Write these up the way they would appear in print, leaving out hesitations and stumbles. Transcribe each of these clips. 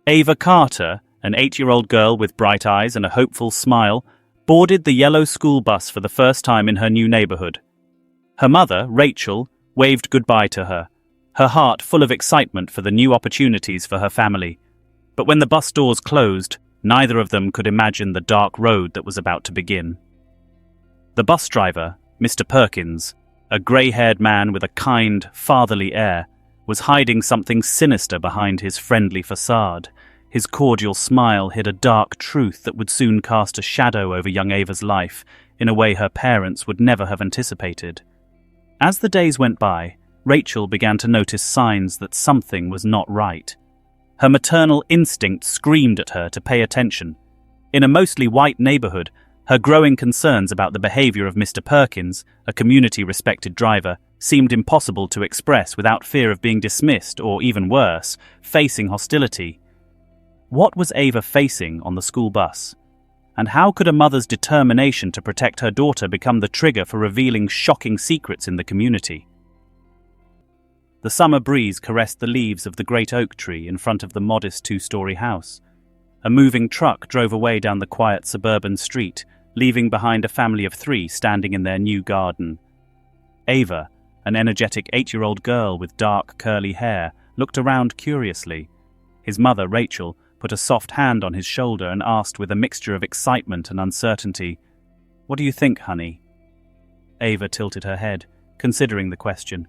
Ava Carter, an 8-year-old girl with bright eyes and a hopeful smile, boarded the yellow school bus for the first time in her new neighborhood. Her mother, Rachel, waved goodbye to her, her heart full of excitement for the new opportunities for her family. But when the bus doors closed, neither of them could imagine the dark road that was about to begin. The bus driver, Mr. Perkins, a grey-haired man with a kind, fatherly air, was hiding something sinister behind his friendly façade. His cordial smile hid a dark truth that would soon cast a shadow over young Ava's life in a way her parents would never have anticipated. As the days went by, Rachel began to notice signs that something was not right. Her maternal instinct screamed at her to pay attention. In a mostly white neighborhood, her growing concerns about the behavior of Mr. Perkins, a community-respected driver, seemed impossible to express without fear of being dismissed or, even worse, facing hostility. What was Ava facing on the school bus? And how could a mother's determination to protect her daughter become the trigger for revealing shocking secrets in the community? The summer breeze caressed the leaves of the great oak tree in front of the modest 2-story house. A moving truck drove away down the quiet suburban street, leaving behind a family of 3 standing in their new garden. Ava, an energetic 8-year-old girl with dark, curly hair, looked around curiously. His mother, Rachel, put a soft hand on his shoulder and asked with a mixture of excitement and uncertainty, "What do you think, honey?" Ava tilted her head, considering the question.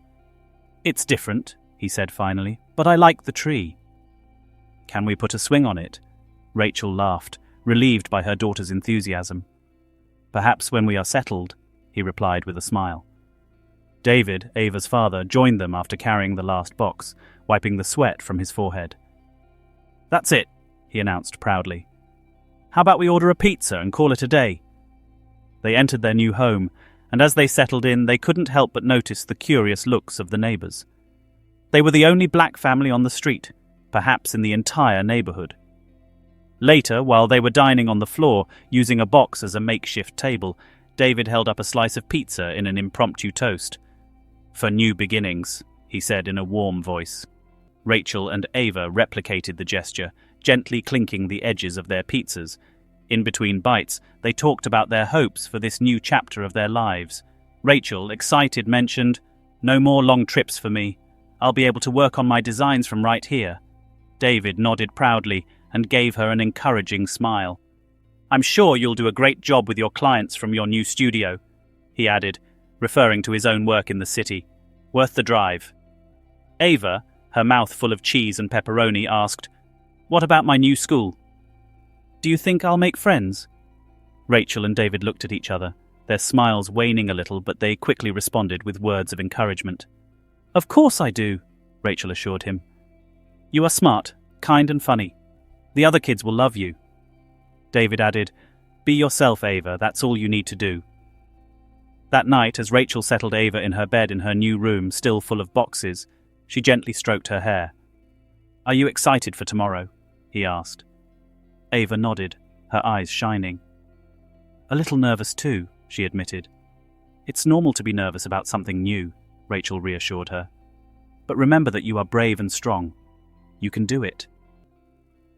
"It's different," he said finally, "but I like the tree." "Can we put a swing on it?" Rachel laughed, relieved by her daughter's enthusiasm. "Perhaps when we are settled," he replied with a smile. David, Ava's father, joined them after carrying the last box, wiping the sweat from his forehead. "That's it," he announced proudly. "How about we order a pizza and call it a day?" They entered their new home, and as they settled in, they couldn't help but notice the curious looks of the neighbors. They were the only black family on the street, perhaps in the entire neighborhood. Later, while they were dining on the floor, using a box as a makeshift table, David held up a slice of pizza in an impromptu toast. "For new beginnings," he said in a warm voice. Rachel and Ava replicated the gesture, gently clinking the edges of their pizzas. In between bites, they talked about their hopes for this new chapter of their lives. Rachel, excited, mentioned, "No more long trips for me. I'll be able to work on my designs from right here." David nodded proudly and gave her an encouraging smile. "I'm sure you'll do a great job with your clients from your new studio," he added, referring to his own work in the city. "Worth the drive." Ava, her mouth full of cheese and pepperoni, asked, "What about my new school?" "Do you think I'll make friends?" Rachel and David looked at each other, their smiles waning a little, but they quickly responded with words of encouragement. "Of course I do," Rachel assured him. "You are smart, kind and funny. The other kids will love you." David added, "Be yourself, Ava, that's all you need to do." That night, as Rachel settled Ava in her bed in her new room, still full of boxes, she gently stroked her hair. "Are you excited for tomorrow?" he asked. Ava nodded, her eyes shining. "A little nervous too," she admitted. "It's normal to be nervous about something new," Rachel reassured her. "But remember that you are brave and strong. You can do it."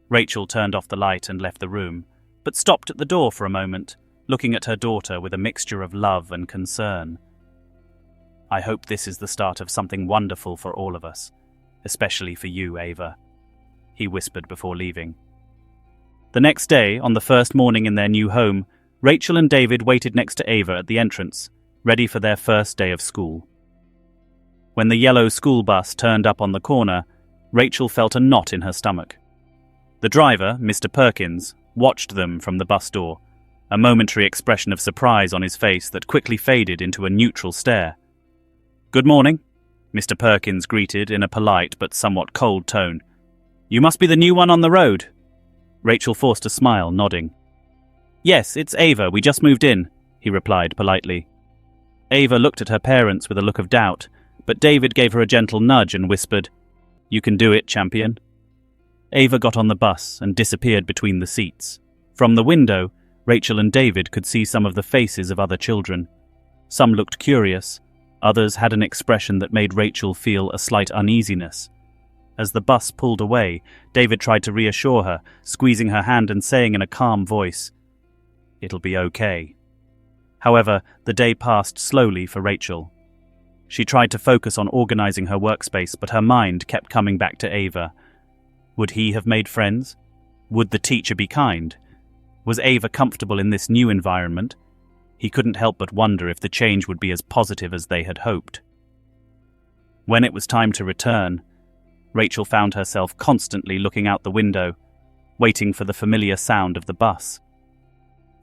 Rachel turned off the light and left the room, but stopped at the door for a moment, looking at her daughter with a mixture of love and concern. "I hope this is the start of something wonderful for all of us, especially for you, Ava," he whispered before leaving. The next day, on the first morning in their new home, Rachel and David waited next to Ava at the entrance, ready for their first day of school. When the yellow school bus turned up on the corner, Rachel felt a knot in her stomach. The driver, Mr. Perkins, watched them from the bus door, a momentary expression of surprise on his face that quickly faded into a neutral stare. "Good morning," Mr. Perkins greeted in a polite but somewhat cold tone. "You must be the new one on the road." Rachel forced a smile, nodding. "Yes, it's Ava, we just moved in," he replied politely. Ava looked at her parents with a look of doubt, but David gave her a gentle nudge and whispered, "You can do it, champion." Ava got on the bus and disappeared between the seats. From the window, Rachel and David could see some of the faces of other children. Some looked curious, others had an expression that made Rachel feel a slight uneasiness. As the bus pulled away, David tried to reassure her, squeezing her hand and saying in a calm voice, "It'll be okay." However, the day passed slowly for Rachel. She tried to focus on organizing her workspace, but her mind kept coming back to Ava. Would he have made friends? Would the teacher be kind? Was Ava comfortable in this new environment? He couldn't help but wonder if the change would be as positive as they had hoped. When it was time to return, Rachel found herself constantly looking out the window, waiting for the familiar sound of the bus.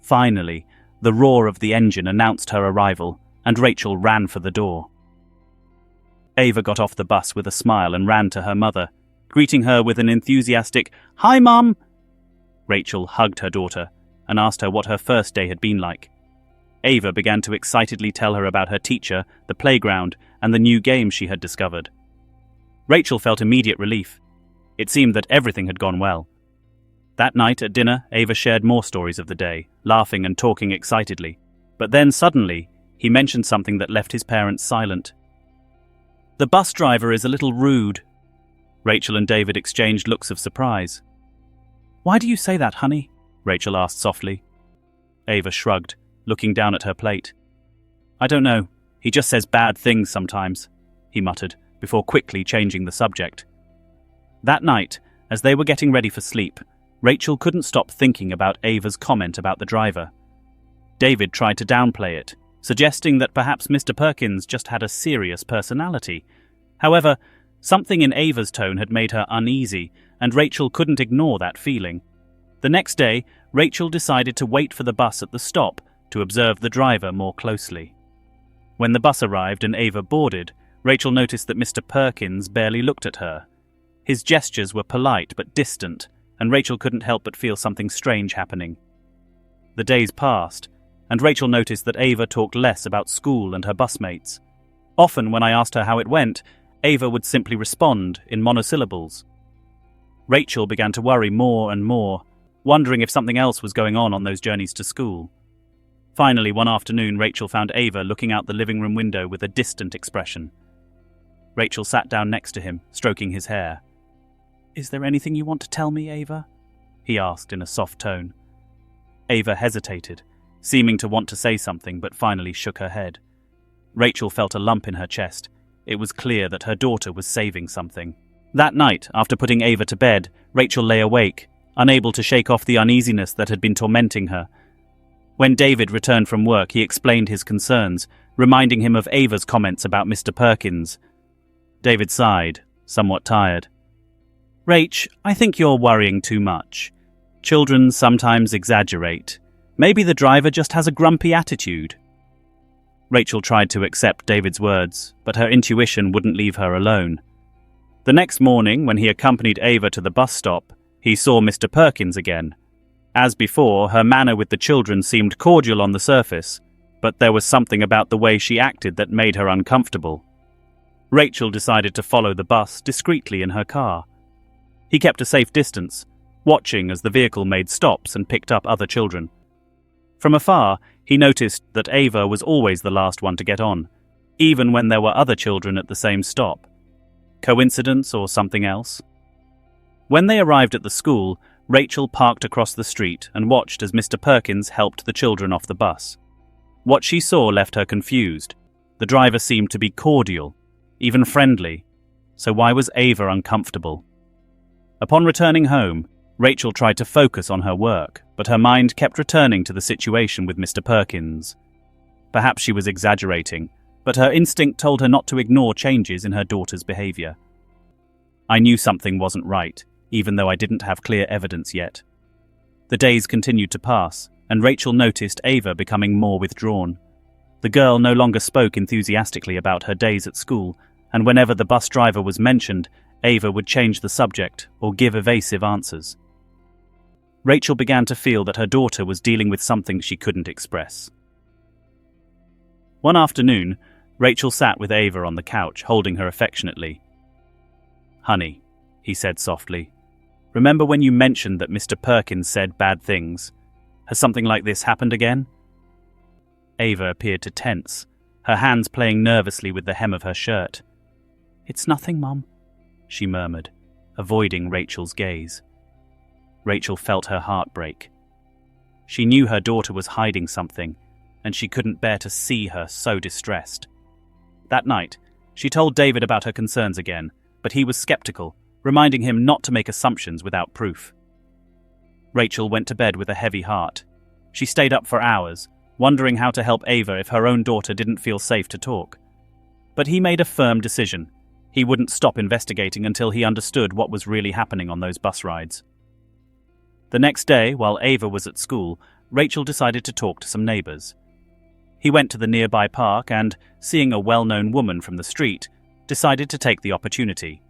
Finally, the roar of the engine announced her arrival, and Rachel ran for the door. Ava got off the bus with a smile and ran to her mother, greeting her with an enthusiastic, "Hi, Mum!" Rachel hugged her daughter and asked her what her first day had been like. Ava began to excitedly tell her about her teacher, the playground, and the new games she had discovered. Rachel felt immediate relief. It seemed that everything had gone well. That night at dinner, Ava shared more stories of the day, laughing and talking excitedly. But then suddenly, he mentioned something that left his parents silent. "The bus driver is a little rude." Rachel and David exchanged looks of surprise. "Why do you say that, honey?" Rachel asked softly. Ava shrugged, looking down at her plate. "I don't know. He just says bad things sometimes," he muttered, before quickly changing the subject. That night, as they were getting ready for sleep, Rachel couldn't stop thinking about Ava's comment about the driver. David tried to downplay it, suggesting that perhaps Mr. Perkins just had a serious personality. However, something in Ava's tone had made her uneasy, and Rachel couldn't ignore that feeling. The next day, Rachel decided to wait for the bus at the stop to observe the driver more closely. When the bus arrived and Ava boarded, Rachel noticed that Mr. Perkins barely looked at her. His gestures were polite but distant, and Rachel couldn't help but feel something strange happening. The days passed, and Rachel noticed that Ava talked less about school and her busmates. Often when I asked her how it went, Ava would simply respond in monosyllables. Rachel began to worry more and more, wondering if something else was going on those journeys to school. Finally, one afternoon, Rachel found Ava looking out the living room window with a distant expression. Rachel sat down next to him, stroking his hair. "Is there anything you want to tell me, Ava?" he asked in a soft tone. Ava hesitated, seeming to want to say something, but finally shook her head. Rachel felt a lump in her chest. It was clear that her daughter was saving something. That night, after putting Ava to bed, Rachel lay awake, unable to shake off the uneasiness that had been tormenting her. When David returned from work, he explained his concerns, reminding him of Ava's comments about Mr. Perkins. David sighed, somewhat tired. "Rach, I think you're worrying too much. Children sometimes exaggerate. Maybe the driver just has a grumpy attitude." Rachel tried to accept David's words, but her intuition wouldn't leave her alone. The next morning, when he accompanied Ava to the bus stop, he saw Mr. Perkins again. As before, her manner with the children seemed cordial on the surface, but there was something about the way she acted that made her uncomfortable. Rachel decided to follow the bus discreetly in her car. He kept a safe distance, watching as the vehicle made stops and picked up other children. From afar, he noticed that Ava was always the last one to get on, even when there were other children at the same stop. Coincidence or something else? When they arrived at the school, Rachel parked across the street and watched as Mr. Perkins helped the children off the bus. What she saw left her confused. The driver seemed to be cordial, even friendly, so why was Ava uncomfortable? Upon returning home, Rachel tried to focus on her work, but her mind kept returning to the situation with Mr. Perkins. Perhaps she was exaggerating, but her instinct told her not to ignore changes in her daughter's behavior. I knew something wasn't right, even though I didn't have clear evidence yet. The days continued to pass, and Rachel noticed Ava becoming more withdrawn. The girl no longer spoke enthusiastically about her days at school, and whenever the bus driver was mentioned, Ava would change the subject or give evasive answers. Rachel began to feel that her daughter was dealing with something she couldn't express. One afternoon, Rachel sat with Ava on the couch, holding her affectionately. "Honey," he said softly, "remember when you mentioned that Mr. Perkins said bad things? Has something like this happened again?" Ava appeared to tense, her hands playing nervously with the hem of her shirt. "It's nothing, Mum," she murmured, avoiding Rachel's gaze. Rachel felt her heart break. She knew her daughter was hiding something, and she couldn't bear to see her so distressed. That night, she told David about her concerns again, but he was skeptical, reminding him not to make assumptions without proof. Rachel went to bed with a heavy heart. She stayed up for hours, wondering how to help Ava if her own daughter didn't feel safe to talk. But he made a firm decision. He wouldn't stop investigating until he understood what was really happening on those bus rides. The next day, while Ava was at school, Rachel decided to talk to some neighbours. He went to the nearby park and, seeing a well-known woman from the street, decided to take the opportunity.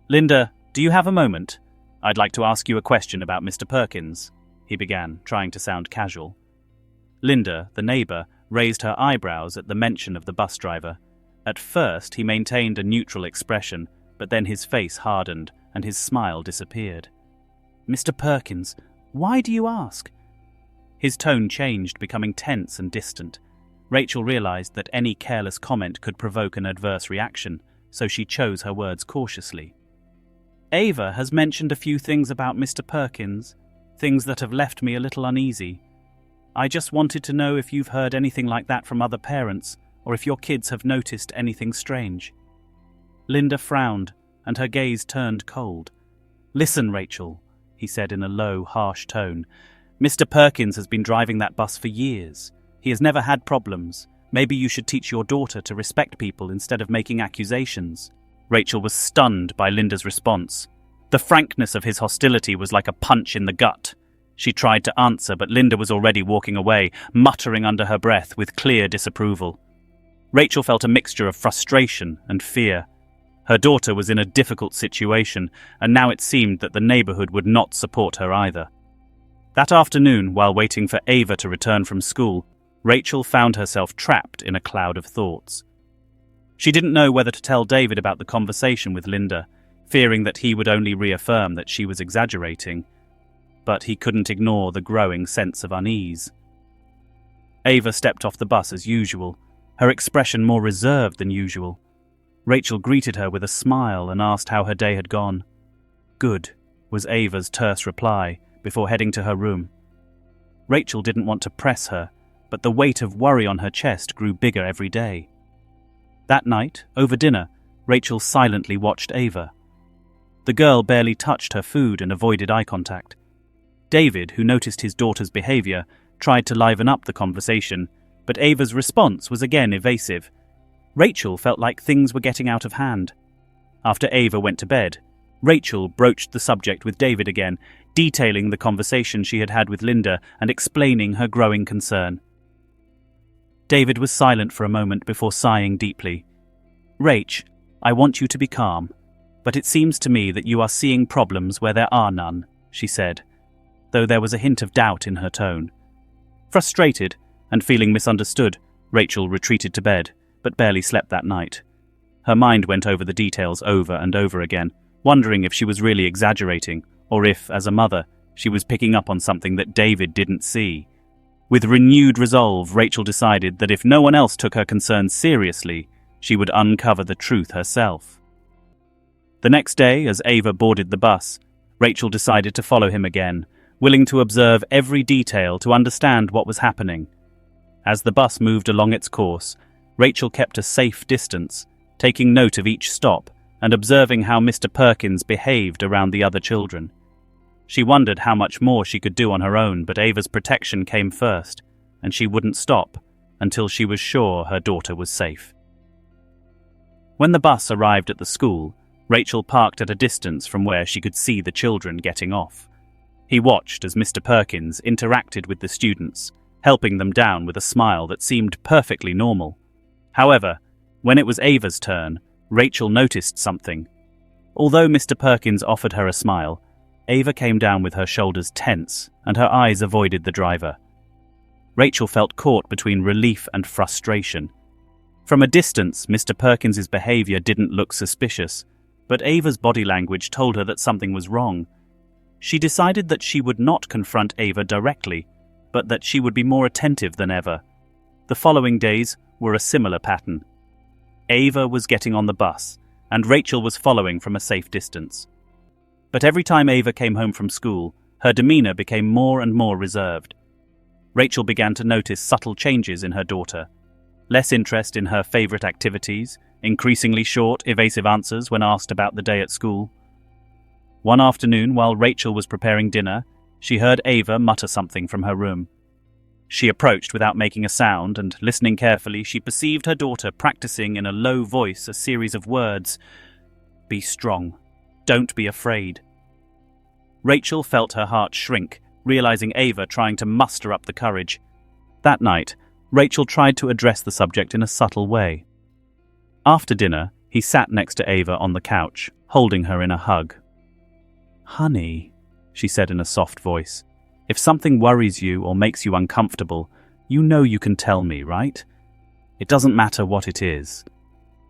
"Linda, do you have a moment? I'd like to ask you a question about Mr. Perkins," he began, trying to sound casual. Linda, the neighbour, raised her eyebrows at the mention of the bus driver. At first, he maintained a neutral expression, but then his face hardened and his smile disappeared. "Mr. Perkins, why do you ask?" His tone changed, becoming tense and distant. Rachel realised that any careless comment could provoke an adverse reaction, so she chose her words cautiously. "Ava has mentioned a few things about Mr. Perkins, things that have left me a little uneasy. I just wanted to know if you've heard anything like that from other parents, or if your kids have noticed anything strange." Linda frowned, and her gaze turned cold. "Listen, Rachel," he said in a low, harsh tone. "Mr. Perkins has been driving that bus for years. He has never had problems. Maybe you should teach your daughter to respect people instead of making accusations." Rachel was stunned by Linda's response. The frankness of his hostility was like a punch in the gut. She tried to answer, but Linda was already walking away, muttering under her breath with clear disapproval. Rachel felt a mixture of frustration and fear. Her daughter was in a difficult situation, and now it seemed that the neighbourhood would not support her either. That afternoon, while waiting for Ava to return from school, Rachel found herself trapped in a cloud of thoughts. She didn't know whether to tell David about the conversation with Linda, fearing that he would only reaffirm that she was exaggerating. But he couldn't ignore the growing sense of unease. Ava stepped off the bus as usual, her expression more reserved than usual. Rachel greeted her with a smile and asked how her day had gone. "Good," was Ava's terse reply, before heading to her room. Rachel didn't want to press her, but the weight of worry on her chest grew bigger every day. That night, over dinner, Rachel silently watched Ava. The girl barely touched her food and avoided eye contact. David, who noticed his daughter's behaviour, tried to liven up the conversation, but Ava's response was again evasive. Rachel felt like things were getting out of hand. After Ava went to bed, Rachel broached the subject with David again, detailing the conversation she had had with Linda and explaining her growing concern. David was silent for a moment before sighing deeply. "Rach, I want you to be calm, but it seems to me that you are seeing problems where there are none," she said, though there was a hint of doubt in her tone. Frustrated and feeling misunderstood, Rachel retreated to bed, but barely slept that night. Her mind went over the details over and over again, wondering if she was really exaggerating, or if, as a mother, she was picking up on something that David didn't see. With renewed resolve, Rachel decided that if no one else took her concerns seriously, she would uncover the truth herself. The next day, as Ava boarded the bus, Rachel decided to follow him again, willing to observe every detail to understand what was happening. As the bus moved along its course, Rachel kept a safe distance, taking note of each stop and observing how Mr. Perkins behaved around the other children. She wondered how much more she could do on her own, but Ava's protection came first, and she wouldn't stop until she was sure her daughter was safe. When the bus arrived at the school, Rachel parked at a distance from where she could see the children getting off. He watched as Mr. Perkins interacted with the students, helping them down with a smile that seemed perfectly normal. However, when it was Ava's turn, Rachel noticed something. Although Mr. Perkins offered her a smile, Ava came down with her shoulders tense and her eyes avoided the driver. Rachel felt caught between relief and frustration. From a distance, Mr. Perkins's behaviour didn't look suspicious, but Ava's body language told her that something was wrong. She decided that she would not confront Ava directly, but that she would be more attentive than ever. The following days were a similar pattern. Ava was getting on the bus, and Rachel was following from a safe distance. But every time Ava came home from school, her demeanor became more and more reserved. Rachel began to notice subtle changes in her daughter. Less interest in her favorite activities, increasingly short, evasive answers when asked about the day at school. One afternoon, while Rachel was preparing dinner, she heard Ava mutter something from her room. She approached without making a sound, and listening carefully, she perceived her daughter practicing in a low voice a series of words. "Be strong. Don't be afraid." Rachel felt her heart shrink, realizing Ava trying to muster up the courage. That night, Rachel tried to address the subject in a subtle way. After dinner, he sat next to Ava on the couch, holding her in a hug. "Honey," she said in a soft voice, "if something worries you or makes you uncomfortable, you know you can tell me, right? It doesn't matter what it is."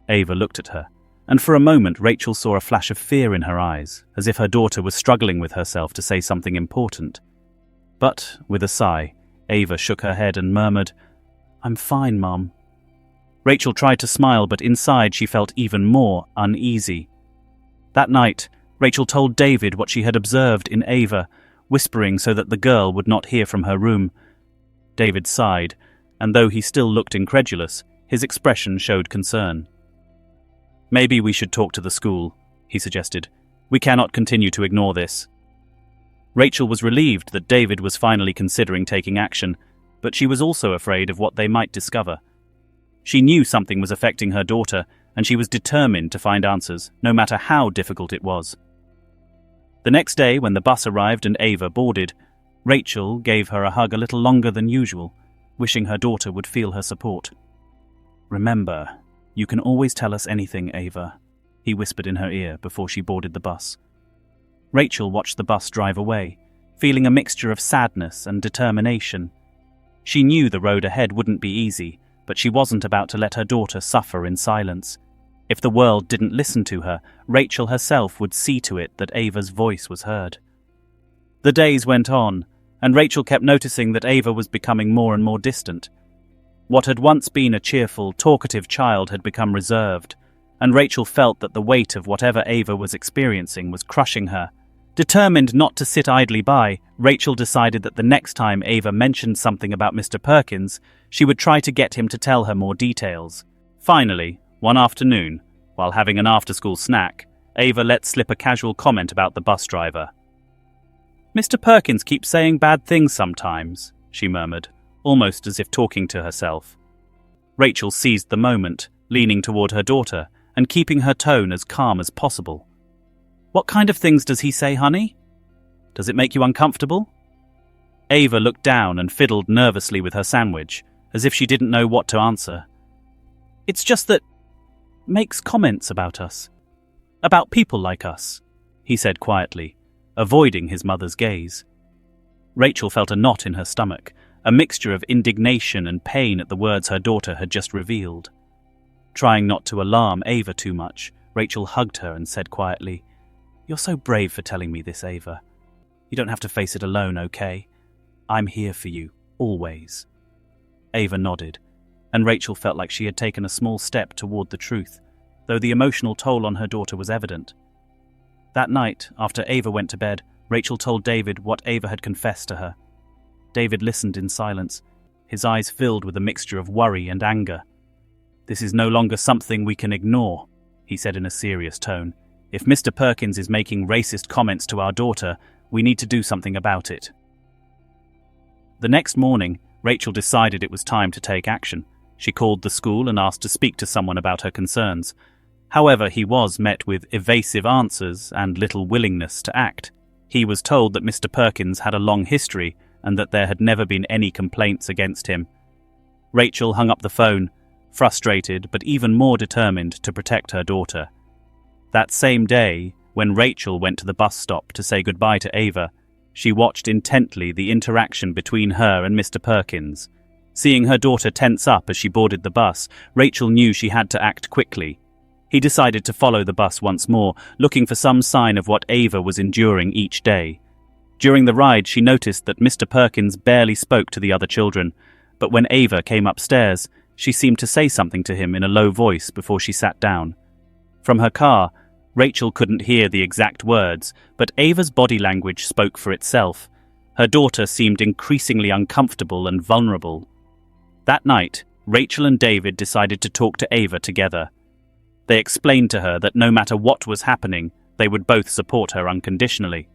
Ava looked at her, and for a moment Rachel saw a flash of fear in her eyes, as if her daughter was struggling with herself to say something important. But, with a sigh, Ava shook her head and murmured, "I'm fine, Mum." Rachel tried to smile, but inside she felt even more uneasy. That night, Rachel told David what she had observed in Ava, whispering so that the girl would not hear from her room. David sighed, and though he still looked incredulous, his expression showed concern. "Maybe we should talk to the school," he suggested. "We cannot continue to ignore this." Rachel was relieved that David was finally considering taking action, but she was also afraid of what they might discover. She knew something was affecting her daughter, and she was determined to find answers, no matter how difficult it was. The next day, when the bus arrived and Ava boarded, Rachel gave her a hug a little longer than usual, wishing her daughter would feel her support. "Remember, you can always tell us anything, Ava," he whispered in her ear before she boarded the bus. Rachel watched the bus drive away, feeling a mixture of sadness and determination. She knew the road ahead wouldn't be easy, but she wasn't about to let her daughter suffer in silence. If the world didn't listen to her, Rachel herself would see to it that Ava's voice was heard. The days went on, and Rachel kept noticing that Ava was becoming more and more distant. What had once been a cheerful, talkative child had become reserved, and Rachel felt that the weight of whatever Ava was experiencing was crushing her. Determined not to sit idly by, Rachel decided that the next time Ava mentioned something about Mr. Perkins, she would try to get him to tell her more details. Finally, one afternoon, while having an after-school snack, Ava let slip a casual comment about the bus driver. "Mr. Perkins keeps saying bad things sometimes," she murmured, almost as if talking to herself. Rachel seized the moment, leaning toward her daughter and keeping her tone as calm as possible. "What kind of things does he say, honey? Does it make you uncomfortable?" Ava looked down and fiddled nervously with her sandwich, as if she didn't know what to answer. "It's just that makes comments about us. About people like us," he said quietly, avoiding his mother's gaze. Rachel felt a knot in her stomach, a mixture of indignation and pain at the words her daughter had just revealed. Trying not to alarm Ava too much, Rachel hugged her and said quietly, "You're so brave for telling me this, Ava. You don't have to face it alone, okay? I'm here for you, always." Ava nodded, and Rachel felt like she had taken a small step toward the truth, though the emotional toll on her daughter was evident. That night, after Ava went to bed, Rachel told David what Ava had confessed to her. David listened in silence, his eyes filled with a mixture of worry and anger. "This is no longer something we can ignore," he said in a serious tone. "If Mr. Perkins is making racist comments to our daughter, we need to do something about it." The next morning, Rachel decided it was time to take action. She called the school and asked to speak to someone about her concerns. However, he was met with evasive answers and little willingness to act. He was told that Mr. Perkins had a long history and that there had never been any complaints against him. Rachel hung up the phone, frustrated but even more determined to protect her daughter. That same day, when Rachel went to the bus stop to say goodbye to Ava, she watched intently the interaction between her and Mr. Perkins. Seeing her daughter tense up as she boarded the bus, Rachel knew she had to act quickly. He decided to follow the bus once more, looking for some sign of what Ava was enduring each day. During the ride, she noticed that Mr. Perkins barely spoke to the other children, but when Ava came upstairs, she seemed to say something to him in a low voice before she sat down. From her car, Rachel couldn't hear the exact words, but Ava's body language spoke for itself. Her daughter seemed increasingly uncomfortable and vulnerable. That night, Rachel and David decided to talk to Ava together. They explained to her that no matter what was happening, they would both support her unconditionally.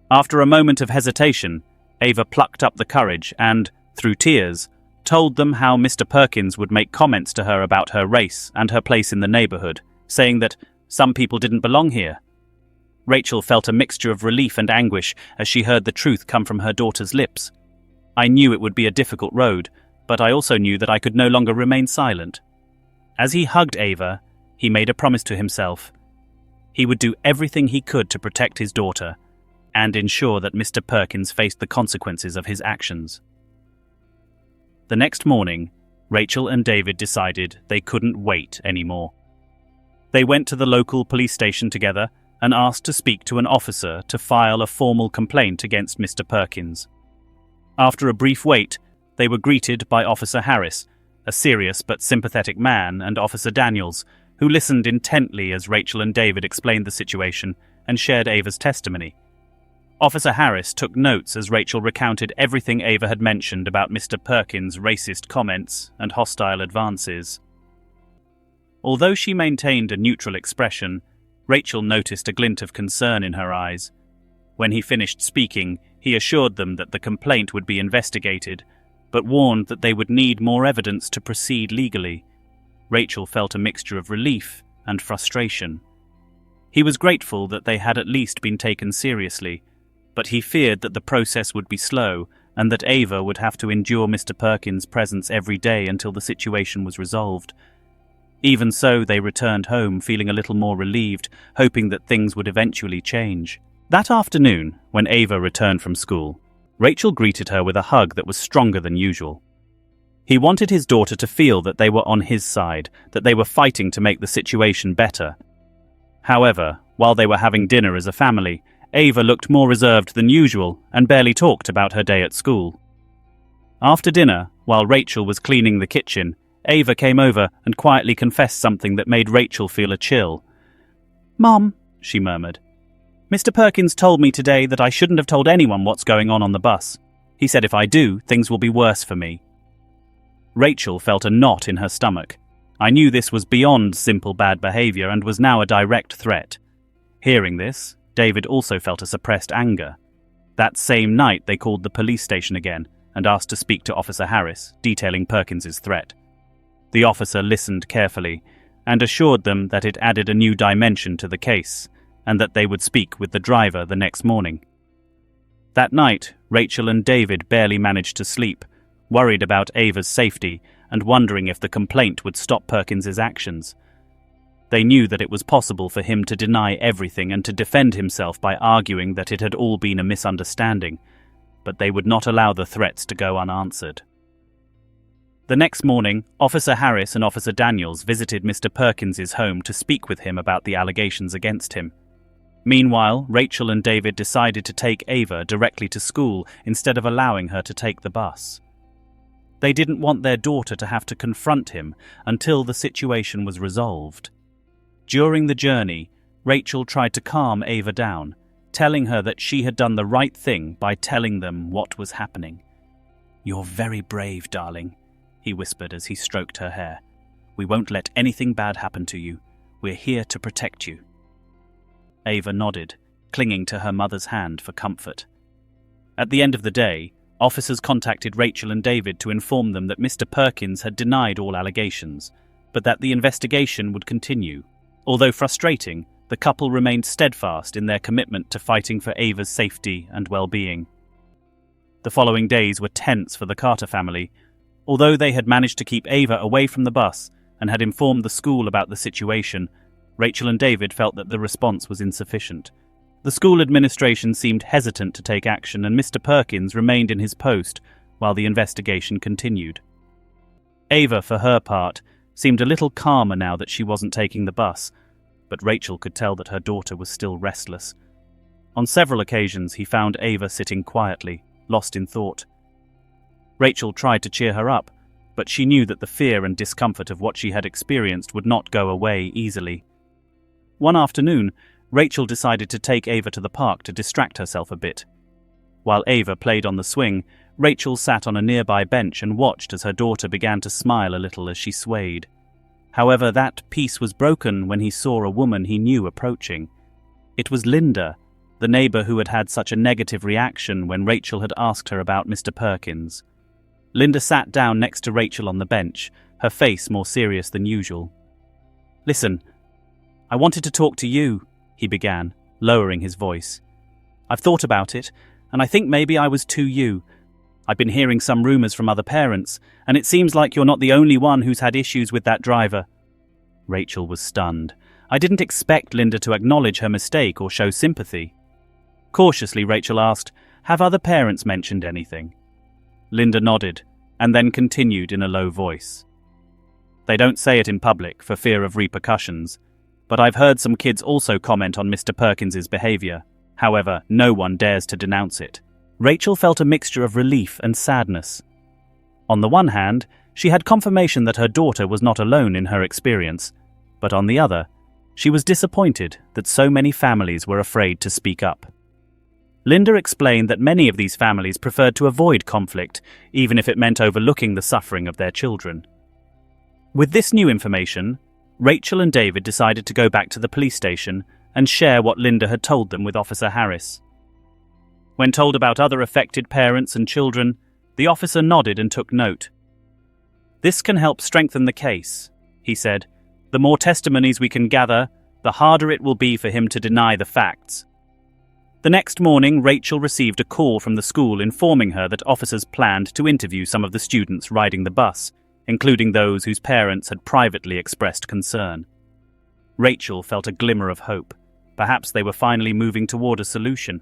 After a moment of hesitation, Ava plucked up the courage and, through tears, told them how Mr. Perkins would make comments to her about her race and her place in the neighborhood, saying that some people didn't belong here. Rachel felt a mixture of relief and anguish as she heard the truth come from her daughter's lips. I knew it would be a difficult road, but I also knew that I could no longer remain silent. As he hugged Ava, he made a promise to himself. He would do everything he could to protect his daughter and ensure that Mr. Perkins faced the consequences of his actions. The next morning, Rachel and David decided they couldn't wait anymore. They went to the local police station together and asked to speak to an officer to file a formal complaint against Mr. Perkins. After a brief wait, they were greeted by Officer Harris, a serious but sympathetic man, and Officer Daniels, who listened intently as Rachel and David explained the situation and shared Ava's testimony. Officer Harris took notes as Rachel recounted everything Ava had mentioned about Mr. Perkins' racist comments and hostile advances. Although she maintained a neutral expression, Rachel noticed a glint of concern in her eyes. When he finished speaking, he assured them that the complaint would be investigated, but warned that they would need more evidence to proceed legally. Rachel felt a mixture of relief and frustration. He was grateful that they had at least been taken seriously, but he feared that the process would be slow and that Ava would have to endure Mr. Perkins' presence every day until the situation was resolved. Even so, they returned home feeling a little more relieved, hoping that things would eventually change. That afternoon, when Ava returned from school, Rachel greeted her with a hug that was stronger than usual. He wanted his daughter to feel that they were on his side, that they were fighting to make the situation better. However, while they were having dinner as a family, Ava looked more reserved than usual and barely talked about her day at school. After dinner, while Rachel was cleaning the kitchen, Ava came over and quietly confessed something that made Rachel feel a chill. "Mom," she murmured, "Mr. Perkins told me today that I shouldn't have told anyone what's going on the bus. He said if I do, things will be worse for me." Rachel felt a knot in her stomach. I knew this was beyond simple bad behavior and was now a direct threat. Hearing this, David also felt a suppressed anger. That same night they called the police station again and asked to speak to Officer Harris, detailing Perkins's threat. The officer listened carefully and assured them that it added a new dimension to the case and that they would speak with the driver the next morning. That night, Rachel and David barely managed to sleep, worried about Ava's safety and wondering if the complaint would stop Perkins's actions. They knew that it was possible for him to deny everything and to defend himself by arguing that it had all been a misunderstanding, but they would not allow the threats to go unanswered. The next morning, Officer Harris and Officer Daniels visited Mr. Perkins's home to speak with him about the allegations against him. Meanwhile, Rachel and David decided to take Ava directly to school instead of allowing her to take the bus. They didn't want their daughter to have to confront him until the situation was resolved. During the journey, Rachel tried to calm Ava down, telling her that she had done the right thing by telling them what was happening. "You're very brave, darling," he whispered as he stroked her hair. "We won't let anything bad happen to you. We're here to protect you." Ava nodded, clinging to her mother's hand for comfort. At the end of the day, officers contacted Rachel and David to inform them that Mr. Perkins had denied all allegations, but that the investigation would continue. Although frustrating, the couple remained steadfast in their commitment to fighting for Ava's safety and well-being. The following days were tense for the Carter family. Although they had managed to keep Ava away from the bus and had informed the school about the situation, Rachel and David felt that the response was insufficient. The school administration seemed hesitant to take action, and Mr. Perkins remained in his post while the investigation continued. Ava, for her part, seemed a little calmer now that she wasn't taking the bus, but Rachel could tell that her daughter was still restless. On several occasions he found Ava sitting quietly, lost in thought. Rachel tried to cheer her up, but she knew that the fear and discomfort of what she had experienced would not go away easily. One afternoon, Rachel decided to take Ava to the park to distract herself a bit. While Ava played on the swing, Rachel sat on a nearby bench and watched as her daughter began to smile a little as she swayed. However, that peace was broken when he saw a woman he knew approaching. It was Linda, the neighbor who had had such a negative reaction when Rachel had asked her about Mr. Perkins. Linda sat down next to Rachel on the bench, her face more serious than usual. "Listen, I wanted to talk to you," he began, lowering his voice. "I've thought about it, and I think maybe I was too you. I've been hearing some rumors from other parents, and it seems like you're not the only one who's had issues with that driver." Rachel was stunned. I didn't expect Linda to acknowledge her mistake or show sympathy. Cautiously, Rachel asked, "Have other parents mentioned anything?" Linda nodded, and then continued in a low voice. "They don't say it in public for fear of repercussions, but I've heard some kids also comment on Mr. Perkins's behavior. However, no one dares to denounce it." Rachel felt a mixture of relief and sadness. On the one hand, she had confirmation that her daughter was not alone in her experience, but on the other, she was disappointed that so many families were afraid to speak up. Linda explained that many of these families preferred to avoid conflict, even if it meant overlooking the suffering of their children. With this new information, Rachel and David decided to go back to the police station and share what Linda had told them with Officer Harris. When told about other affected parents and children, the officer nodded and took note. "This can help strengthen the case," he said. "The more testimonies we can gather, the harder it will be for him to deny the facts." The next morning, Rachel received a call from the school informing her that officers planned to interview some of the students riding the bus, including those whose parents had privately expressed concern. Rachel felt a glimmer of hope. Perhaps they were finally moving toward a solution.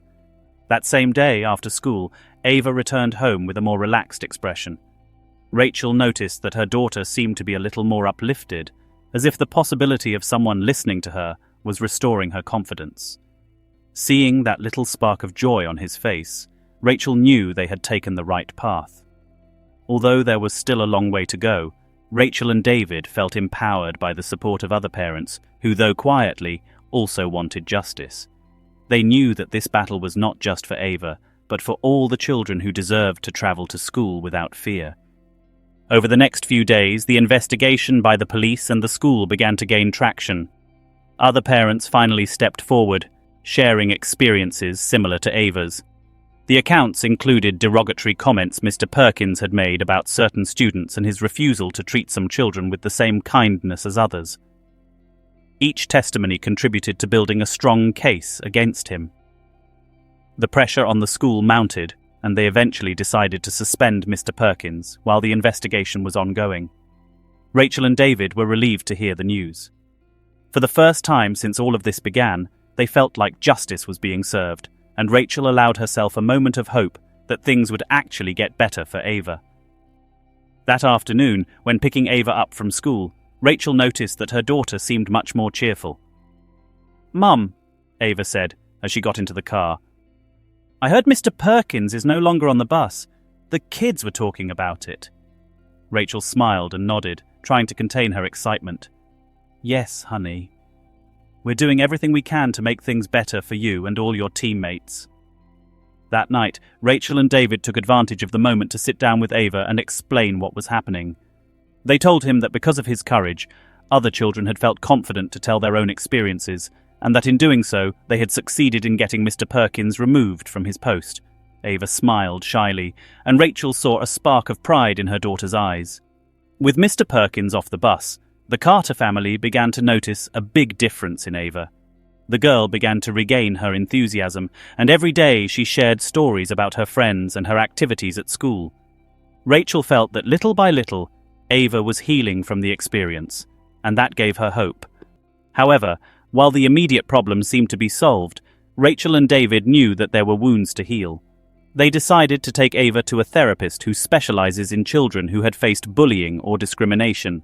That same day, after school, Ava returned home with a more relaxed expression. Rachel noticed that her daughter seemed to be a little more uplifted, as if the possibility of someone listening to her was restoring her confidence. Seeing that little spark of joy on his face, Rachel knew they had taken the right path. Although there was still a long way to go, Rachel and David felt empowered by the support of other parents who, though quietly, also wanted justice. They knew that this battle was not just for Ava, but for all the children who deserved to travel to school without fear. Over the next few days, the investigation by the police and the school began to gain traction. Other parents finally stepped forward, sharing experiences similar to Ava's. The accounts included derogatory comments Mr. Perkins had made about certain students and his refusal to treat some children with the same kindness as others. Each testimony contributed to building a strong case against him. The pressure on the school mounted, and they eventually decided to suspend Mr. Perkins while the investigation was ongoing. Rachel and David were relieved to hear the news. For the first time since all of this began, they felt like justice was being served, and Rachel allowed herself a moment of hope that things would actually get better for Ava. That afternoon, when picking Ava up from school, Rachel noticed that her daughter seemed much more cheerful. "Mum," Ava said as she got into the car, "I heard Mr. Perkins is no longer on the bus. The kids were talking about it." Rachel smiled and nodded, trying to contain her excitement. "Yes, honey. We're doing everything we can to make things better for you and all your teammates." That night, Rachel and David took advantage of the moment to sit down with Ava and explain what was happening. They told him that because of his courage, other children had felt confident to tell their own experiences, and that in doing so, they had succeeded in getting Mr. Perkins removed from his post. Ava smiled shyly, and Rachel saw a spark of pride in her daughter's eyes. With Mr. Perkins off the bus, the Carter family began to notice a big difference in Ava. The girl began to regain her enthusiasm, and every day she shared stories about her friends and her activities at school. Rachel felt that little by little, Ava was healing from the experience, and that gave her hope. However, while the immediate problem seemed to be solved, Rachel and David knew that there were wounds to heal. They decided to take Ava to a therapist who specializes in children who had faced bullying or discrimination.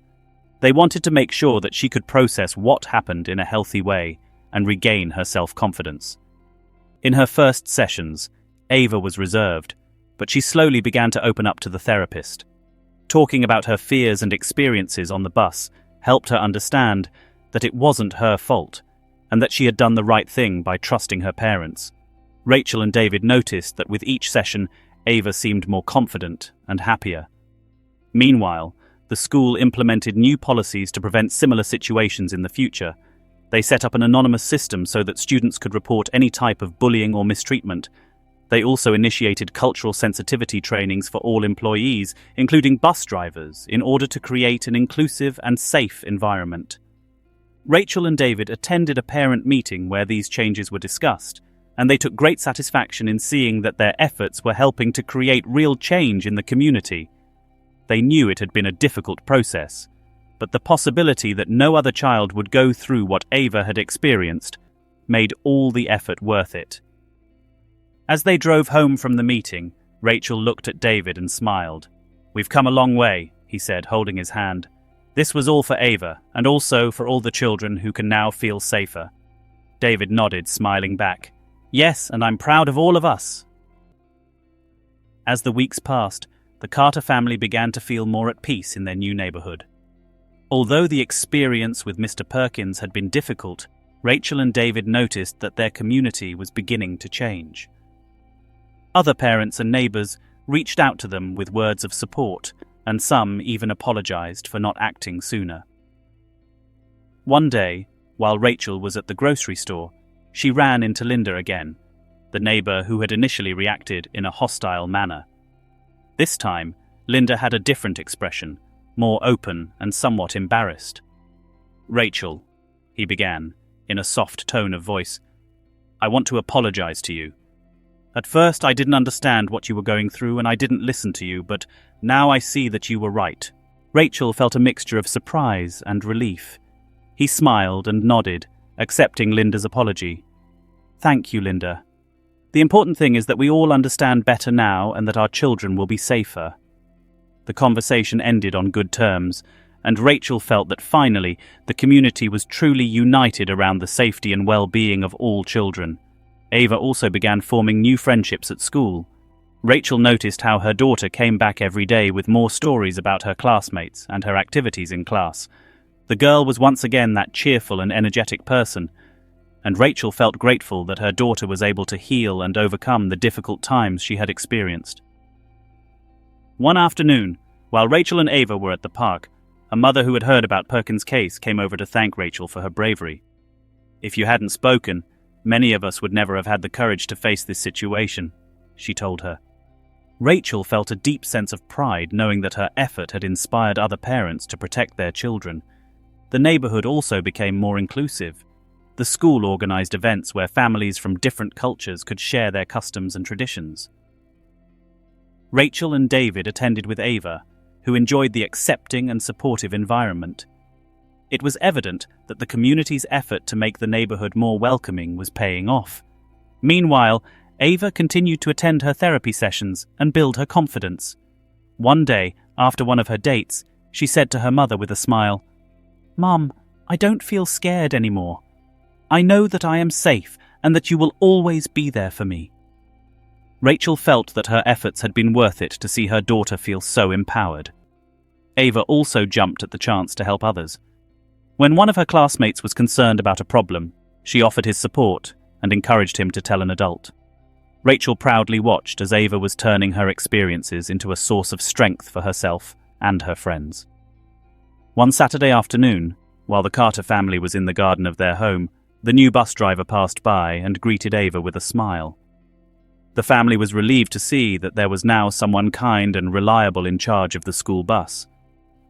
They wanted to make sure that she could process what happened in a healthy way and regain her self-confidence. In her first sessions, Ava was reserved, but she slowly began to open up to the therapist. Talking about her fears and experiences on the bus helped her understand that it wasn't her fault. and that she had done the right thing by trusting her parents. Rachel and David noticed that with each session, Ava seemed more confident and happier. Meanwhile, the school implemented new policies to prevent similar situations in the future. They set up an anonymous system so that students could report any type of bullying or mistreatment. They also initiated cultural sensitivity trainings for all employees, including bus drivers, in order to create an inclusive and safe environment. Rachel and David attended a parent meeting where these changes were discussed, and they took great satisfaction in seeing that their efforts were helping to create real change in the community. They knew it had been a difficult process, but the possibility that no other child would go through what Ava had experienced made all the effort worth it. As they drove home from the meeting, Rachel looked at David and smiled. "We've come a long way," he said, holding his hand. "This was all for Ava, and also for all the children who can now feel safer." David nodded, smiling back. "Yes, and I'm proud of all of us." As the weeks passed, the Carter family began to feel more at peace in their new neighborhood. Although the experience with Mr. Perkins had been difficult, Rachel and David noticed that their community was beginning to change. Other parents and neighbors reached out to them with words of support, and some even apologized for not acting sooner. One day, while Rachel was at the grocery store, she ran into Linda again, the neighbor who had initially reacted in a hostile manner. This time, Linda had a different expression, more open and somewhat embarrassed. "Rachel," he began, in a soft tone of voice, "I want to apologize to you. At first I didn't understand what you were going through and I didn't listen to you, but now I see that you were right." Rachel felt a mixture of surprise and relief. He smiled and nodded, accepting Linda's apology. "Thank you, Linda. The important thing is that we all understand better now and that our children will be safer." The conversation ended on good terms, and Rachel felt that finally the community was truly united around the safety and well-being of all children. Ava also began forming new friendships at school. Rachel noticed how her daughter came back every day with more stories about her classmates and her activities in class. The girl was once again that cheerful and energetic person, and Rachel felt grateful that her daughter was able to heal and overcome the difficult times she had experienced. One afternoon, while Rachel and Ava were at the park, a mother who had heard about Perkins' case came over to thank Rachel for her bravery. "If you hadn't spoken, many of us would never have had the courage to face this situation," she told her. Rachel felt a deep sense of pride knowing that her effort had inspired other parents to protect their children. The neighborhood also became more inclusive. The school organized events where families from different cultures could share their customs and traditions. Rachel and David attended with Ava, who enjoyed the accepting and supportive environment. It was evident that the community's effort to make the neighborhood more welcoming was paying off. Meanwhile, Ava continued to attend her therapy sessions and build her confidence. One day, after one of her dates, she said to her mother with a smile, "Mom, I don't feel scared anymore. I know that I am safe and that you will always be there for me." Rachel felt that her efforts had been worth it to see her daughter feel so empowered. Ava also jumped at the chance to help others. When one of her classmates was concerned about a problem, she offered his support and encouraged him to tell an adult. Rachel proudly watched as Ava was turning her experiences into a source of strength for herself and her friends. One Saturday afternoon, while the Carter family was in the garden of their home, the new bus driver passed by and greeted Ava with a smile. The family was relieved to see that there was now someone kind and reliable in charge of the school bus.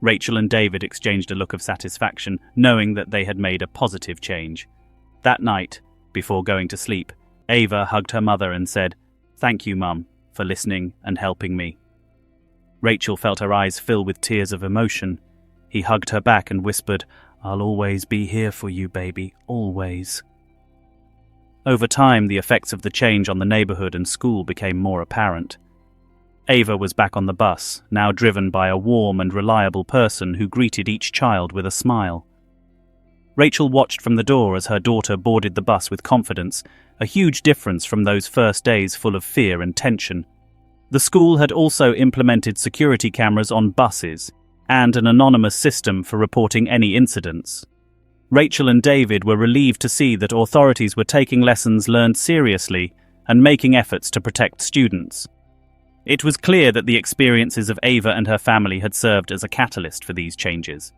Rachel and David exchanged a look of satisfaction, knowing that they had made a positive change. That night, before going to sleep, Ava hugged her mother and said, "Thank you, Mum, for listening and helping me." Rachel felt her eyes fill with tears of emotion. He hugged her back and whispered, "I'll always be here for you, baby, always." Over time, the effects of the change on the neighborhood and school became more apparent. Ava was back on the bus, now driven by a warm and reliable person who greeted each child with a smile. Rachel watched from the door as her daughter boarded the bus with confidence, a huge difference from those first days full of fear and tension. The school had also implemented security cameras on buses and an anonymous system for reporting any incidents. Rachel and David were relieved to see that authorities were taking lessons learned seriously and making efforts to protect students. It was clear that the experiences of Ava and her family had served as a catalyst for these changes.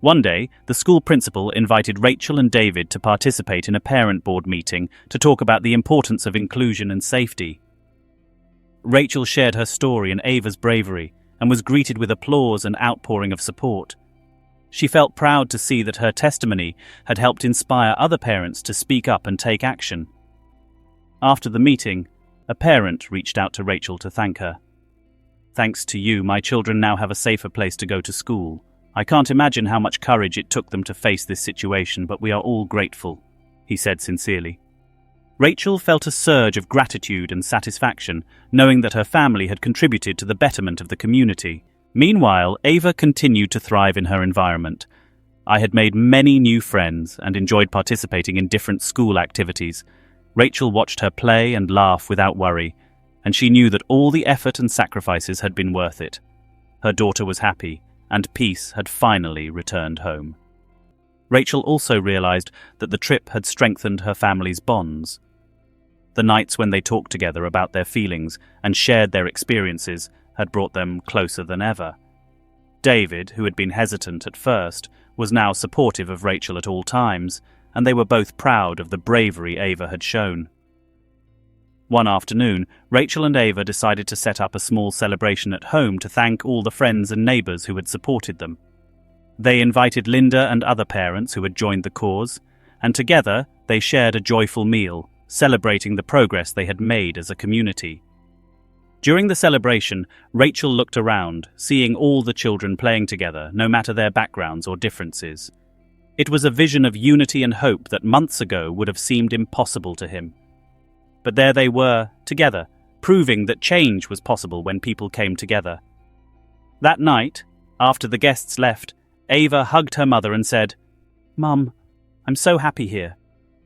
One day, the school principal invited Rachel and David to participate in a parent board meeting to talk about the importance of inclusion and safety. Rachel shared her story and Ava's bravery and was greeted with applause and outpouring of support. She felt proud to see that her testimony had helped inspire other parents to speak up and take action. After the meeting, a parent reached out to Rachel to thank her. "Thanks to you, my children now have a safer place to go to school. I can't imagine how much courage it took them to face this situation, but we are all grateful," he said sincerely. Rachel felt a surge of gratitude and satisfaction, knowing that her family had contributed to the betterment of the community. Meanwhile, Ava continued to thrive in her environment. "I had made many new friends and enjoyed participating in different school activities. Rachel watched her play and laugh without worry, and she knew that all the effort and sacrifices had been worth it. Her daughter was happy, and peace had finally returned home." Rachel also realized that the trip had strengthened her family's bonds. The nights when they talked together about their feelings and shared their experiences had brought them closer than ever. David, who had been hesitant at first, was now supportive of Rachel at all times, and they were both proud of the bravery Ava had shown. One afternoon, Rachel and Ava decided to set up a small celebration at home to thank all the friends and neighbours who had supported them. They invited Linda and other parents who had joined the cause, and together they shared a joyful meal, celebrating the progress they had made as a community. During the celebration, Rachel looked around, seeing all the children playing together, no matter their backgrounds or differences. It was a vision of unity and hope that months ago would have seemed impossible to him. But there they were, together, proving that change was possible when people came together. That night, after the guests left, Ava hugged her mother and said, "Mum, I'm so happy here.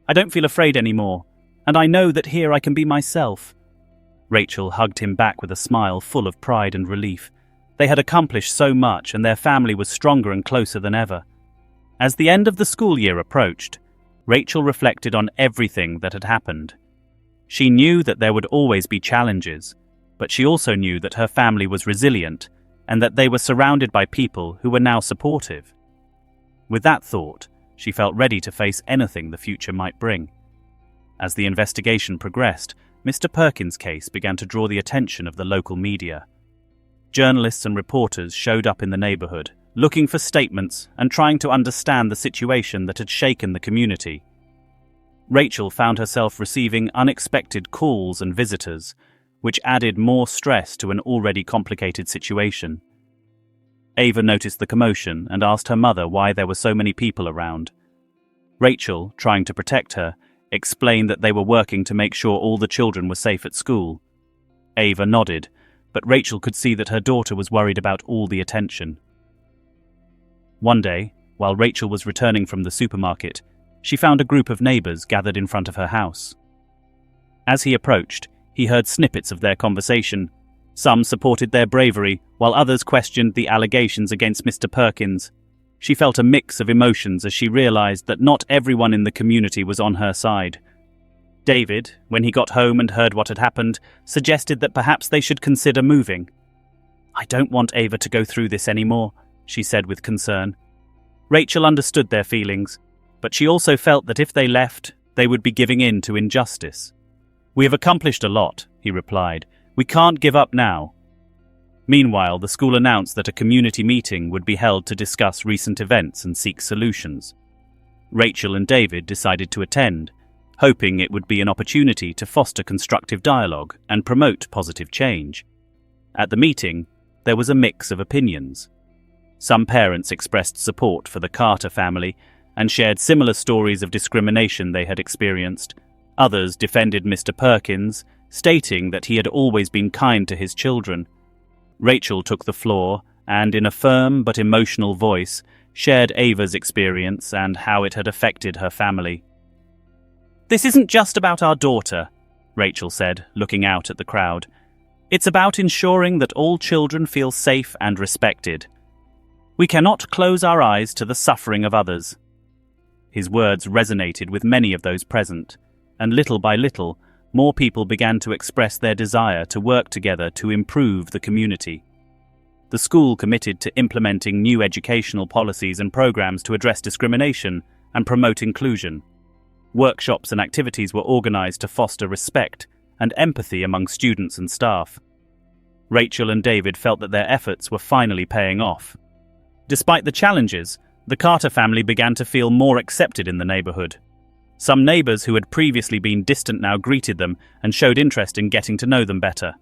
I don't feel afraid anymore, and I know that here I can be myself." Rachel hugged him back with a smile full of pride and relief. They had accomplished so much, and their family was stronger and closer than ever. As the end of the school year approached, Rachel reflected on everything that had happened. She knew that there would always be challenges, but she also knew that her family was resilient and that they were surrounded by people who were now supportive. With that thought, she felt ready to face anything the future might bring. As the investigation progressed, Mr. Perkins' case began to draw the attention of the local media. Journalists and reporters showed up in the neighborhood, looking for statements and trying to understand the situation that had shaken the community. Rachel found herself receiving unexpected calls and visitors, which added more stress to an already complicated situation. Ava noticed the commotion and asked her mother why there were so many people around. Rachel, trying to protect her, explained that they were working to make sure all the children were safe at school. Ava nodded, but Rachel could see that her daughter was worried about all the attention. One day, while Rachel was returning from the supermarket, she found a group of neighbours gathered in front of her house. As he approached, he heard snippets of their conversation. Some supported their bravery, while others questioned the allegations against Mr. Perkins. She felt a mix of emotions as she realised that not everyone in the community was on her side. David, when he got home and heard what had happened, suggested that perhaps they should consider moving. "I don't want Ava to go through this anymore," she said with concern. Rachel understood their feelings, but she also felt that if they left, they would be giving in to injustice. "We have accomplished a lot," he replied. "We can't give up now." Meanwhile, the school announced that a community meeting would be held to discuss recent events and seek solutions. Rachel and David decided to attend, hoping it would be an opportunity to foster constructive dialogue and promote positive change. At the meeting, there was a mix of opinions. Some parents expressed support for the Carter family and shared similar stories of discrimination they had experienced. Others defended Mr. Perkins, stating that he had always been kind to his children. Rachel took the floor and, in a firm but emotional voice, shared Ava's experience and how it had affected her family. "This isn't just about our daughter," Rachel said, looking out at the crowd. "It's about ensuring that all children feel safe and respected. We cannot close our eyes to the suffering of others." His words resonated with many of those present, and little by little, more people began to express their desire to work together to improve the community. The school committed to implementing new educational policies and programs to address discrimination and promote inclusion. Workshops and activities were organized to foster respect and empathy among students and staff. Rachel and David felt that their efforts were finally paying off. Despite the challenges, the Carter family began to feel more accepted in the neighborhood. Some neighbors who had previously been distant now greeted them and showed interest in getting to know them better.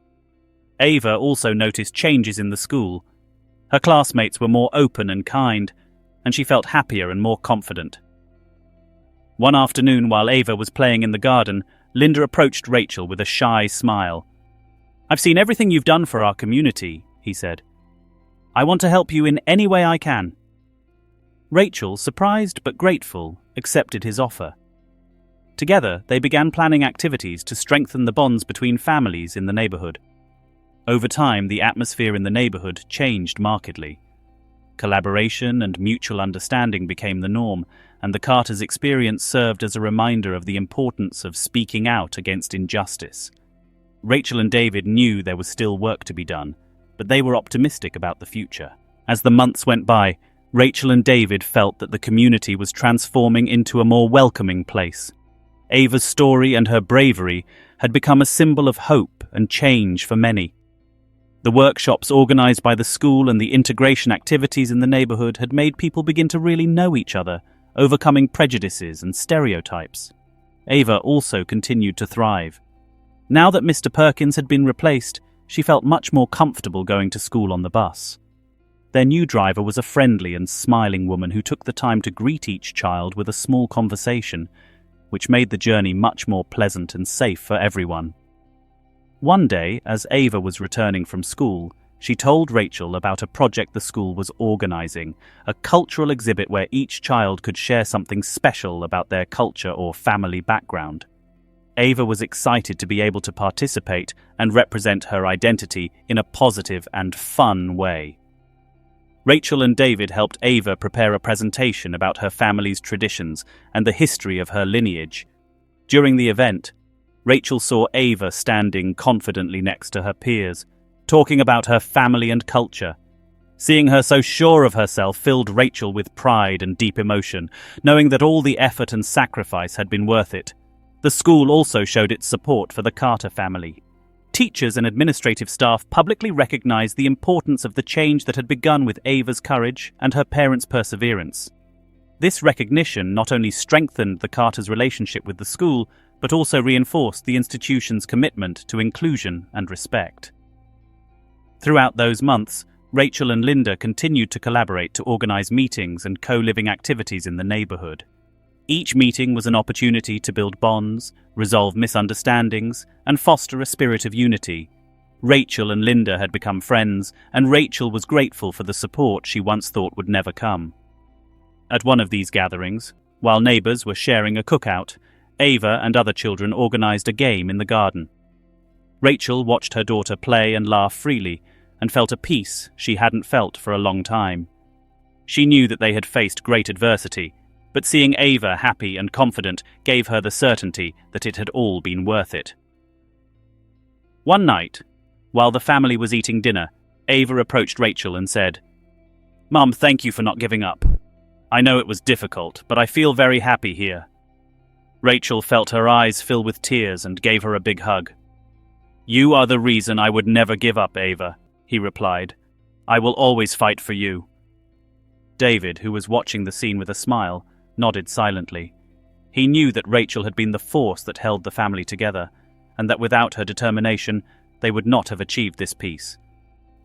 Ava also noticed changes in the school. Her classmates were more open and kind, and she felt happier and more confident. One afternoon, while Ava was playing in the garden, Linda approached Rachel with a shy smile. "I've seen everything you've done for our community," he said. "I want to help you in any way I can." Rachel, surprised but grateful, accepted his offer. Together, they began planning activities to strengthen the bonds between families in the neighborhood. Over time, the atmosphere in the neighborhood changed markedly. Collaboration and mutual understanding became the norm, and the Carters' experience served as a reminder of the importance of speaking out against injustice. Rachel and David knew there was still work to be done, but they were optimistic about the future. As the months went by, Rachel and David felt that the community was transforming into a more welcoming place. Ava's story and her bravery had become a symbol of hope and change for many. The workshops organized by the school and the integration activities in the neighborhood had made people begin to really know each other, overcoming prejudices and stereotypes. Ava also continued to thrive. Now that Mr. Perkins had been replaced, she felt much more comfortable going to school on the bus. Their new driver was a friendly and smiling woman who took the time to greet each child with a small conversation, which made the journey much more pleasant and safe for everyone. One day, as Ava was returning from school, she told Rachel about a project the school was organizing, a cultural exhibit where each child could share something special about their culture or family background. Ava was excited to be able to participate and represent her identity in a positive and fun way. Rachel and David helped Ava prepare a presentation about her family's traditions and the history of her lineage. During the event, Rachel saw Ava standing confidently next to her peers, talking about her family and culture. Seeing her so sure of herself filled Rachel with pride and deep emotion, knowing that all the effort and sacrifice had been worth it. The school also showed its support for the Carter family. Teachers and administrative staff publicly recognized the importance of the change that had begun with Ava's courage and her parents' perseverance. This recognition not only strengthened the Carters' relationship with the school, but also reinforced the institution's commitment to inclusion and respect. Throughout those months, Rachel and Linda continued to collaborate to organize meetings and co-living activities in the neighborhood. Each meeting was an opportunity to build bonds, resolve misunderstandings, and foster a spirit of unity. Rachel and Linda had become friends, and Rachel was grateful for the support she once thought would never come. At one of these gatherings, while neighbors were sharing a cookout, Ava and other children organized a game in the garden. Rachel watched her daughter play and laugh freely, and felt a peace she hadn't felt for a long time. She knew that they had faced great adversity, but seeing Ava happy and confident gave her the certainty that it had all been worth it. One night, while the family was eating dinner, Ava approached Rachel and said, "Mum, thank you for not giving up. I know it was difficult, but I feel very happy here." Rachel felt her eyes fill with tears and gave her a big hug. "You are the reason I would never give up, Ava," he replied. "I will always fight for you." David, who was watching the scene with a smile, nodded silently. He knew that Rachel had been the force that held the family together, and that without her determination, they would not have achieved this peace.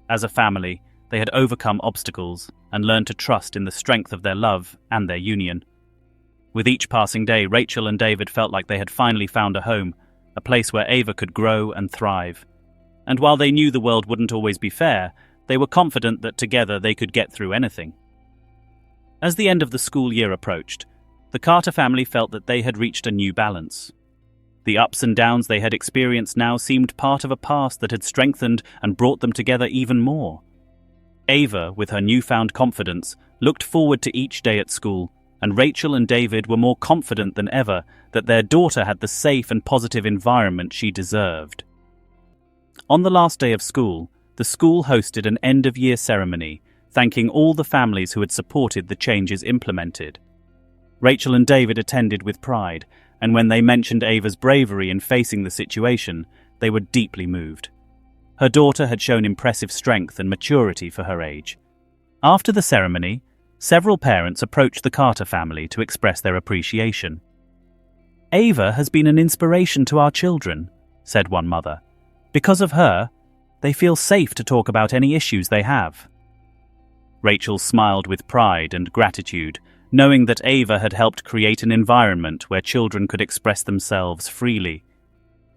As a family, they had overcome obstacles and learned to trust in the strength of their love and their union. With each passing day, Rachel and David felt like they had finally found a home, a place where Ava could grow and thrive. And while they knew the world wouldn't always be fair, they were confident that together they could get through anything. As the end of the school year approached, the Carter family felt that they had reached a new balance. The ups and downs they had experienced now seemed part of a past that had strengthened and brought them together even more. Ava, with her newfound confidence, looked forward to each day at school, and Rachel and David were more confident than ever that their daughter had the safe and positive environment she deserved. On the last day of school, the school hosted an end-of-year ceremony, thanking all the families who had supported the changes implemented. Rachel and David attended with pride, and when they mentioned Ava's bravery in facing the situation, they were deeply moved. Her daughter had shown impressive strength and maturity for her age. After the ceremony, several parents approached the Carter family to express their appreciation. "Ava has been an inspiration to our children," said one mother. "Because of her, they feel safe to talk about any issues they have." Rachel smiled with pride and gratitude, knowing that Ava had helped create an environment where children could express themselves freely.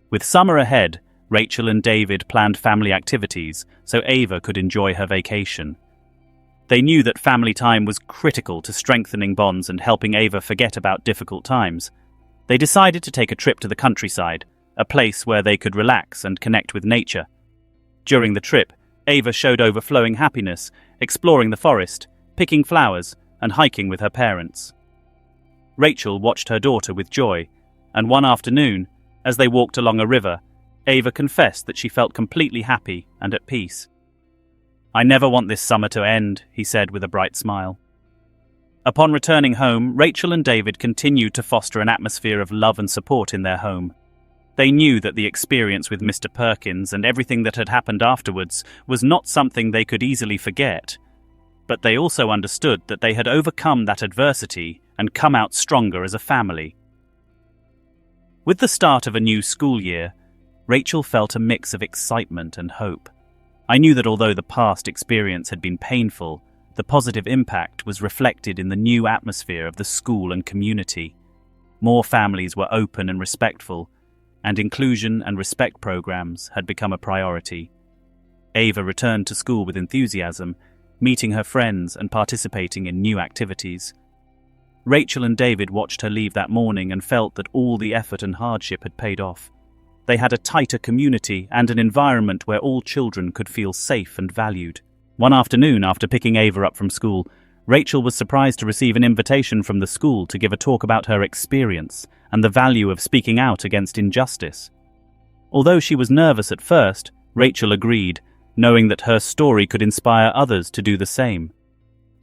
With summer ahead, Rachel and David planned family activities so Ava could enjoy her vacation. They knew that family time was critical to strengthening bonds and helping Ava forget about difficult times. They decided to take a trip to the countryside, a place where they could relax and connect with nature. During the trip, Ava showed overflowing happiness, exploring the forest, picking flowers, and hiking with her parents. Rachel watched her daughter with joy, and one afternoon, as they walked along a river, Ava confessed that she felt completely happy and at peace. "I never want this summer to end," he said with a bright smile. Upon returning home, Rachel and David continued to foster an atmosphere of love and support in their home. They knew that the experience with Mr. Perkins and everything that had happened afterwards was not something they could easily forget, but they also understood that they had overcome that adversity and come out stronger as a family. With the start of a new school year, Rachel felt a mix of excitement and hope. "I knew that although the past experience had been painful, the positive impact was reflected in the new atmosphere of the school and community. More families were open and respectful, and inclusion and respect programs had become a priority." Ava returned to school with enthusiasm, meeting her friends and participating in new activities. Rachel and David watched her leave that morning and felt that all the effort and hardship had paid off. They had a tighter community and an environment where all children could feel safe and valued. One afternoon, after picking Ava up from school, Rachel was surprised to receive an invitation from the school to give a talk about her experience and the value of speaking out against injustice. Although she was nervous at first, Rachel agreed, knowing that her story could inspire others to do the same.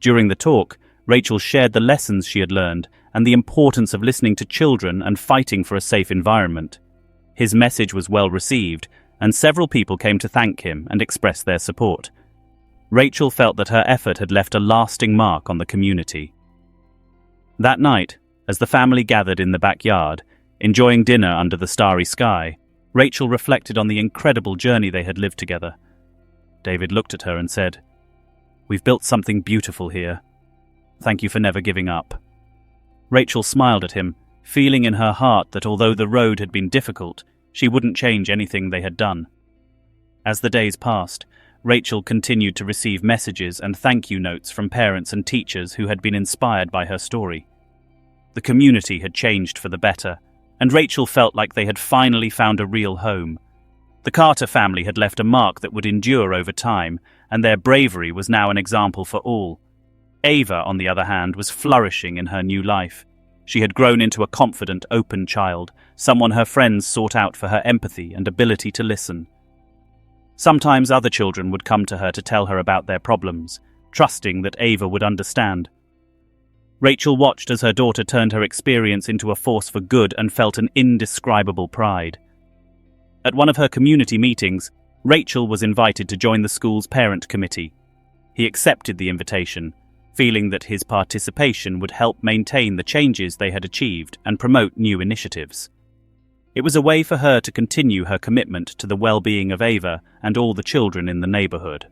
During the talk, Rachel shared the lessons she had learned and the importance of listening to children and fighting for a safe environment. His message was well received, and several people came to thank him and express their support. Rachel felt that her effort had left a lasting mark on the community. That night, as the family gathered in the backyard, enjoying dinner under the starry sky, Rachel reflected on the incredible journey they had lived together. David looked at her and said, "We've built something beautiful here. Thank you for never giving up." Rachel smiled at him, feeling in her heart that although the road had been difficult, she wouldn't change anything they had done. As the days passed, Rachel continued to receive messages and thank you notes from parents and teachers who had been inspired by her story. The community had changed for the better, and Rachel felt like they had finally found a real home. The Carter family had left a mark that would endure over time, and their bravery was now an example for all. Ava, on the other hand, was flourishing in her new life. She had grown into a confident, open child, someone her friends sought out for her empathy and ability to listen. Sometimes other children would come to her to tell her about their problems, trusting that Ava would understand. Rachel watched as her daughter turned her experience into a force for good and felt an indescribable pride. At one of her community meetings, Rachel was invited to join the school's parent committee. He accepted the invitation, feeling that his participation would help maintain the changes they had achieved and promote new initiatives. It was a way for her to continue her commitment to the well-being of Ava and all the children in the neighborhood.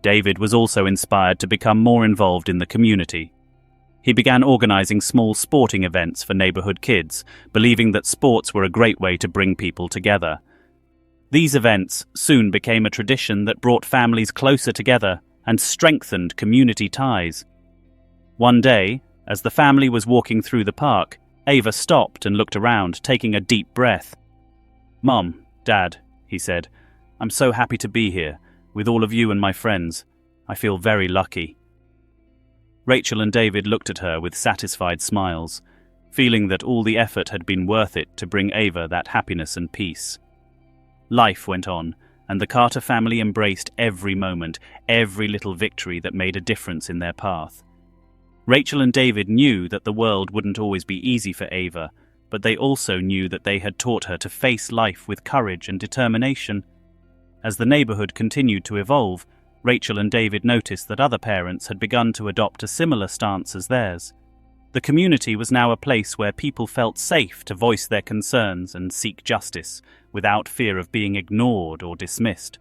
David was also inspired to become more involved in the community. He began organizing small sporting events for neighborhood kids, believing that sports were a great way to bring people together. These events soon became a tradition that brought families closer together and strengthened community ties. One day, as the family was walking through the park, Ava stopped and looked around, taking a deep breath. "Mom, Dad," he said, "I'm so happy to be here, with all of you and my friends. I feel very lucky." Rachel and David looked at her with satisfied smiles, feeling that all the effort had been worth it to bring Ava that happiness and peace. Life went on, and the Carter family embraced every moment, every little victory that made a difference in their path. Rachel and David knew that the world wouldn't always be easy for Ava, but they also knew that they had taught her to face life with courage and determination. As the neighborhood continued to evolve, Rachel and David noticed that other parents had begun to adopt a similar stance as theirs. The community was now a place where people felt safe to voice their concerns and seek justice, without fear of being ignored or dismissed.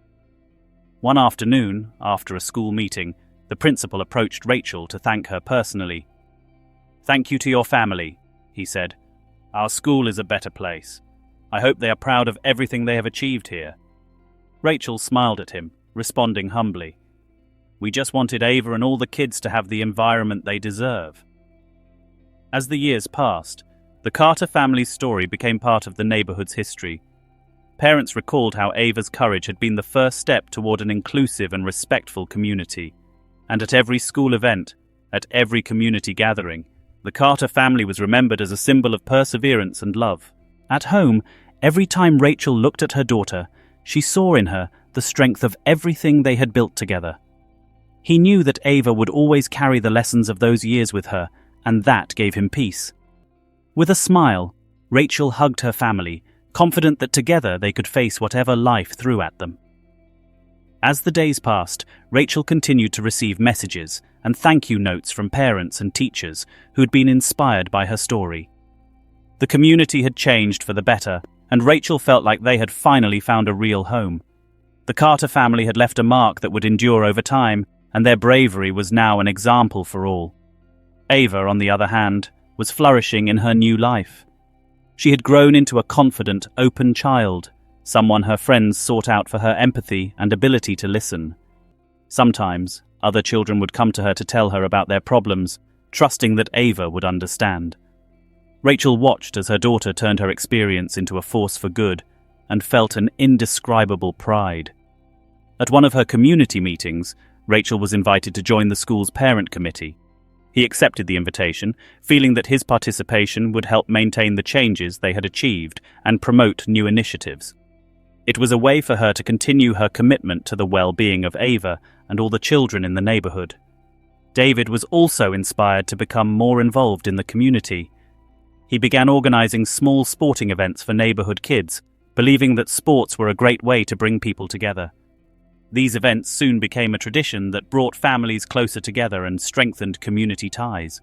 One afternoon, after a school meeting, the principal approached Rachel to thank her personally. "Thank you to your family," he said. "Our school is a better place. I hope they are proud of everything they have achieved here." Rachel smiled at him, responding humbly, "We just wanted Ava and all the kids to have the environment they deserve." As the years passed, the Carter family's story became part of the neighborhood's history. Parents recalled how Ava's courage had been the first step toward an inclusive and respectful community. And at every school event, at every community gathering, the Carter family was remembered as a symbol of perseverance and love. At home, every time Rachel looked at her daughter, she saw in her the strength of everything they had built together. He knew that Ava would always carry the lessons of those years with her, and that gave him peace. With a smile, Rachel hugged her family, confident that together they could face whatever life threw at them. As the days passed, Rachel continued to receive messages and thank you notes from parents and teachers who had been inspired by her story. The community had changed for the better, and Rachel felt like they had finally found a real home. The Carter family had left a mark that would endure over time, and their bravery was now an example for all. Ava, on the other hand, was flourishing in her new life. She had grown into a confident, open child, someone her friends sought out for her empathy and ability to listen. Sometimes, other children would come to her to tell her about their problems, trusting that Ava would understand. Rachel watched as her daughter turned her experience into a force for good and felt an indescribable pride. At one of her community meetings, Rachel was invited to join the school's parent committee. He accepted the invitation, feeling that his participation would help maintain the changes they had achieved and promote new initiatives. It was a way for her to continue her commitment to the well-being of Ava and all the children in the neighborhood. David was also inspired to become more involved in the community. He began organizing small sporting events for neighborhood kids, believing that sports were a great way to bring people together. These events soon became a tradition that brought families closer together and strengthened community ties.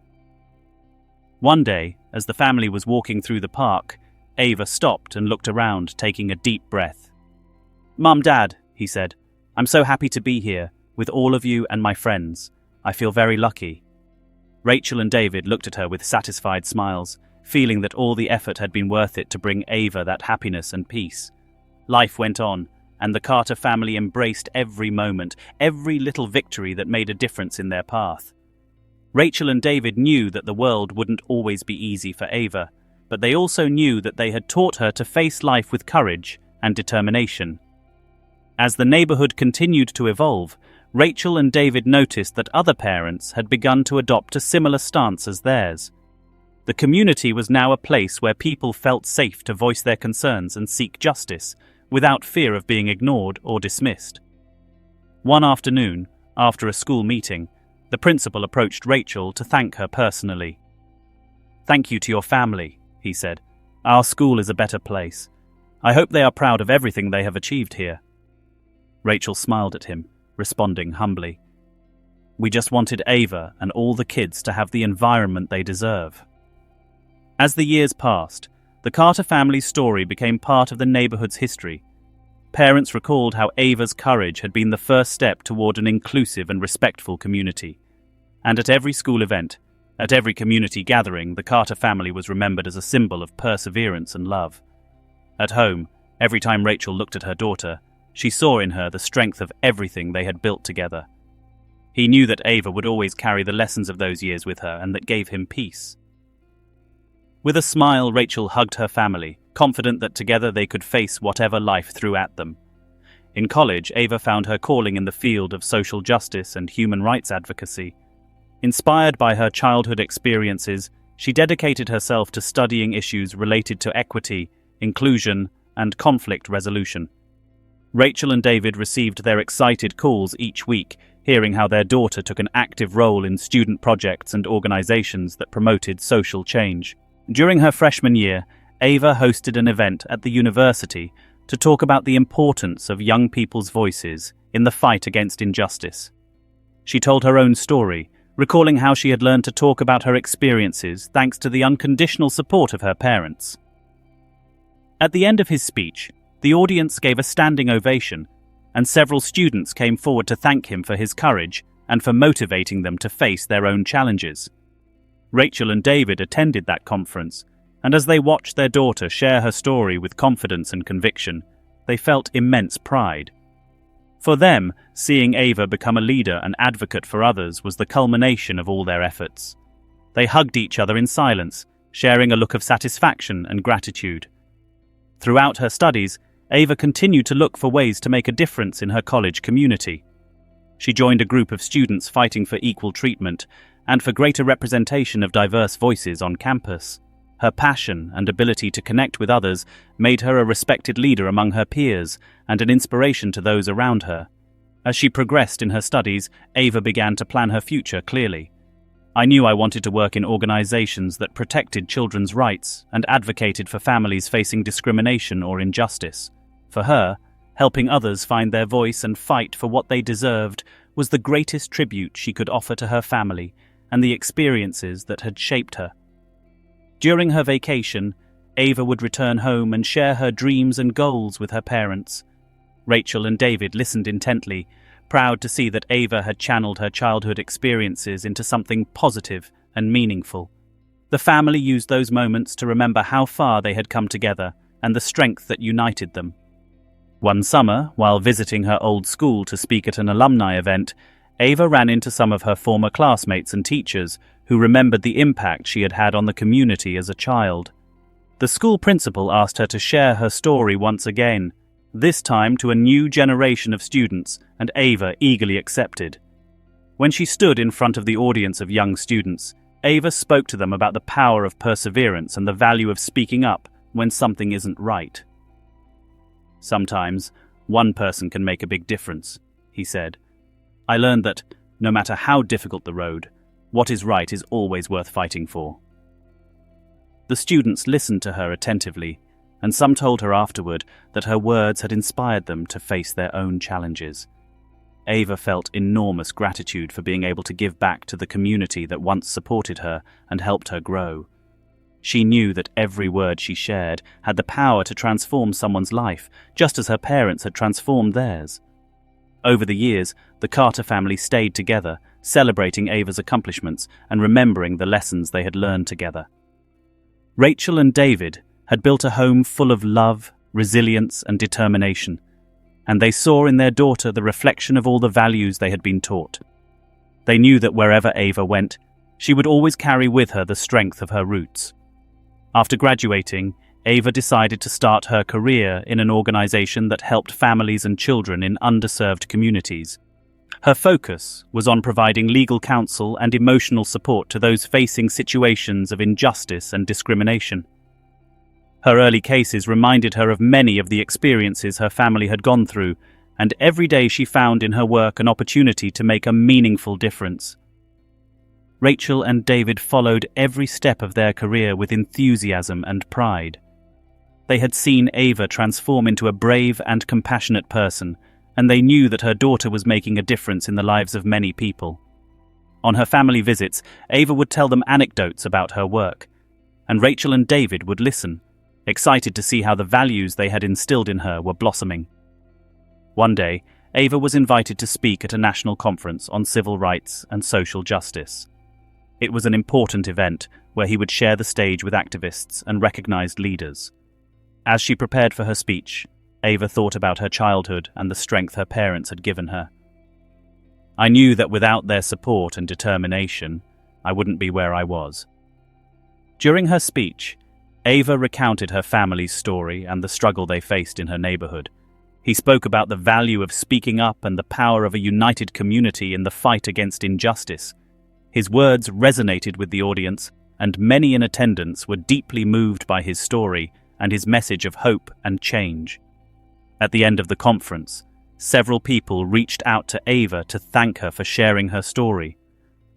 One day, as the family was walking through the park, Ava stopped and looked around, taking a deep breath. "Mum, Dad," he said, "I'm so happy to be here, with all of you and my friends. I feel very lucky." Rachel and David looked at her with satisfied smiles, feeling that all the effort had been worth it to bring Ava that happiness and peace. Life went on, and the Carter family embraced every moment, every little victory that made a difference in their path. Rachel and David knew that the world wouldn't always be easy for Ava, but they also knew that they had taught her to face life with courage and determination. As the neighborhood continued to evolve, Rachel and David noticed that other parents had begun to adopt a similar stance as theirs. The community was now a place where people felt safe to voice their concerns and seek justice, without fear of being ignored or dismissed. One afternoon, after a school meeting, the principal approached Rachel to thank her personally. "Thank you to your family," he said. "Our school is a better place. I hope they are proud of everything they have achieved here." Rachel smiled at him, responding humbly, "We just wanted Ava and all the kids to have the environment they deserve." As the years passed, the Carter family's story became part of the neighborhood's history. Parents recalled how Ava's courage had been the first step toward an inclusive and respectful community. And at every school event, at every community gathering, the Carter family was remembered as a symbol of perseverance and love. At home, every time Rachel looked at her daughter, she saw in her the strength of everything they had built together. He knew that Ava would always carry the lessons of those years with her, and that gave him peace. With a smile, Rachel hugged her family, confident that together they could face whatever life threw at them. In college, Ava found her calling in the field of social justice and human rights advocacy. Inspired by her childhood experiences, she dedicated herself to studying issues related to equity, inclusion, and conflict resolution. Rachel and David received their excited calls each week, hearing how their daughter took an active role in student projects and organizations that promoted social change. During her freshman year, Ava hosted an event at the university to talk about the importance of young people's voices in the fight against injustice. She told her own story, recalling how she had learned to talk about her experiences thanks to the unconditional support of her parents. At the end of his speech, the audience gave a standing ovation, and several students came forward to thank him for his courage and for motivating them to face their own challenges. Rachel and David attended that conference, and as they watched their daughter share her story with confidence and conviction, they felt immense pride. For them, seeing Ava become a leader and advocate for others was the culmination of all their efforts. They hugged each other in silence, sharing a look of satisfaction and gratitude. Throughout her studies, Ava continued to look for ways to make a difference in her college community. She joined a group of students fighting for equal treatment and for greater representation of diverse voices on campus. Her passion and ability to connect with others made her a respected leader among her peers and an inspiration to those around her. As she progressed in her studies, Ava began to plan her future clearly. "I knew I wanted to work in organizations that protected children's rights and advocated for families facing discrimination or injustice. For her, helping others find their voice and fight for what they deserved was the greatest tribute she could offer to her family and the experiences that had shaped her." During her vacation, Ava would return home and share her dreams and goals with her parents. Rachel and David listened intently, proud to see that Ava had channeled her childhood experiences into something positive and meaningful. The family used those moments to remember how far they had come together and the strength that united them. One summer, while visiting her old school to speak at an alumni event, Ava ran into some of her former classmates and teachers who remembered the impact she had had on the community as a child. The school principal asked her to share her story once again, this time to a new generation of students, and Ava eagerly accepted. When she stood in front of the audience of young students, Ava spoke to them about the power of perseverance and the value of speaking up when something isn't right. "Sometimes, one person can make a big difference," he said. "I learned that, no matter how difficult the road, what is right is always worth fighting for." The students listened to her attentively, and some told her afterward that her words had inspired them to face their own challenges. Ava felt enormous gratitude for being able to give back to the community that once supported her and helped her grow. She knew that every word she shared had the power to transform someone's life, just as her parents had transformed theirs. Over the years, the Carter family stayed together, celebrating Ava's accomplishments and remembering the lessons they had learned together. Rachel and David had built a home full of love, resilience, and determination, and they saw in their daughter the reflection of all the values they had been taught. They knew that wherever Ava went, she would always carry with her the strength of her roots. After graduating, Ava decided to start her career in an organization that helped families and children in underserved communities. Her focus was on providing legal counsel and emotional support to those facing situations of injustice and discrimination. Her early cases reminded her of many of the experiences her family had gone through, and every day she found in her work an opportunity to make a meaningful difference. Rachel and David followed every step of their career with enthusiasm and pride. They had seen Ava transform into a brave and compassionate person, and they knew that her daughter was making a difference in the lives of many people. On her family visits, Ava would tell them anecdotes about her work, and Rachel and David would listen, excited to see how the values they had instilled in her were blossoming. One day, Ava was invited to speak at a national conference on civil rights and social justice. It was an important event where he would share the stage with activists and recognized leaders. As she prepared for her speech, Ava thought about her childhood and the strength her parents had given her. "I knew that without their support and determination, I wouldn't be where I was." During her speech, Ava recounted her family's story and the struggle they faced in her neighborhood. He spoke about the value of speaking up and the power of a united community in the fight against injustice. His words resonated with the audience, and many in attendance were deeply moved by his story and his message of hope and change. At the end of the conference, several people reached out to Ava to thank her for sharing her story.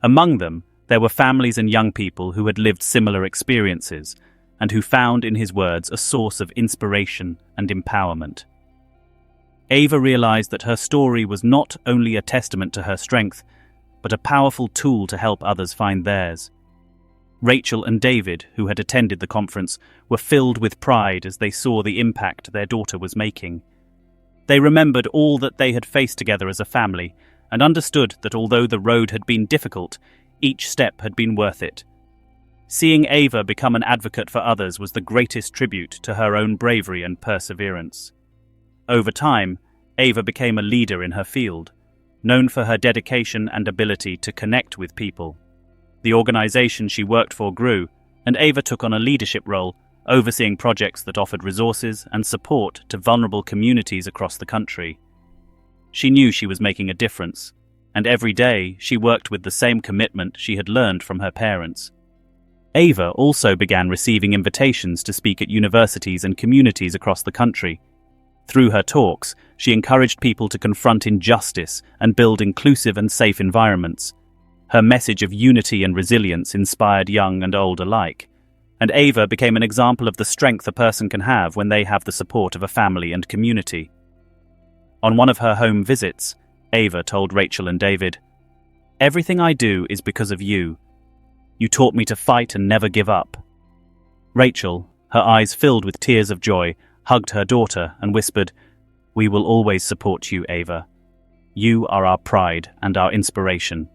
Among them, there were families and young people who had lived similar experiences and who found in his words a source of inspiration and empowerment. Ava realized that her story was not only a testament to her strength, but a powerful tool to help others find theirs. Rachel and David, who had attended the conference, were filled with pride as they saw the impact their daughter was making. They remembered all that they had faced together as a family and understood that although the road had been difficult, each step had been worth it. Seeing Ava become an advocate for others was the greatest tribute to her own bravery and perseverance. Over time, Ava became a leader in her field, known for her dedication and ability to connect with people. The organization she worked for grew, and Ava took on a leadership role, overseeing projects that offered resources and support to vulnerable communities across the country. She knew she was making a difference, and every day she worked with the same commitment she had learned from her parents. Ava also began receiving invitations to speak at universities and communities across the country. Through her talks, she encouraged people to confront injustice and build inclusive and safe environments. Her message of unity and resilience inspired young and old alike, and Ava became an example of the strength a person can have when they have the support of a family and community. On one of her home visits, Ava told Rachel and David, "Everything I do is because of you. You taught me to fight and never give up." Rachel, her eyes filled with tears of joy, hugged her daughter and whispered, "We will always support you, Ava. You are our pride and our inspiration."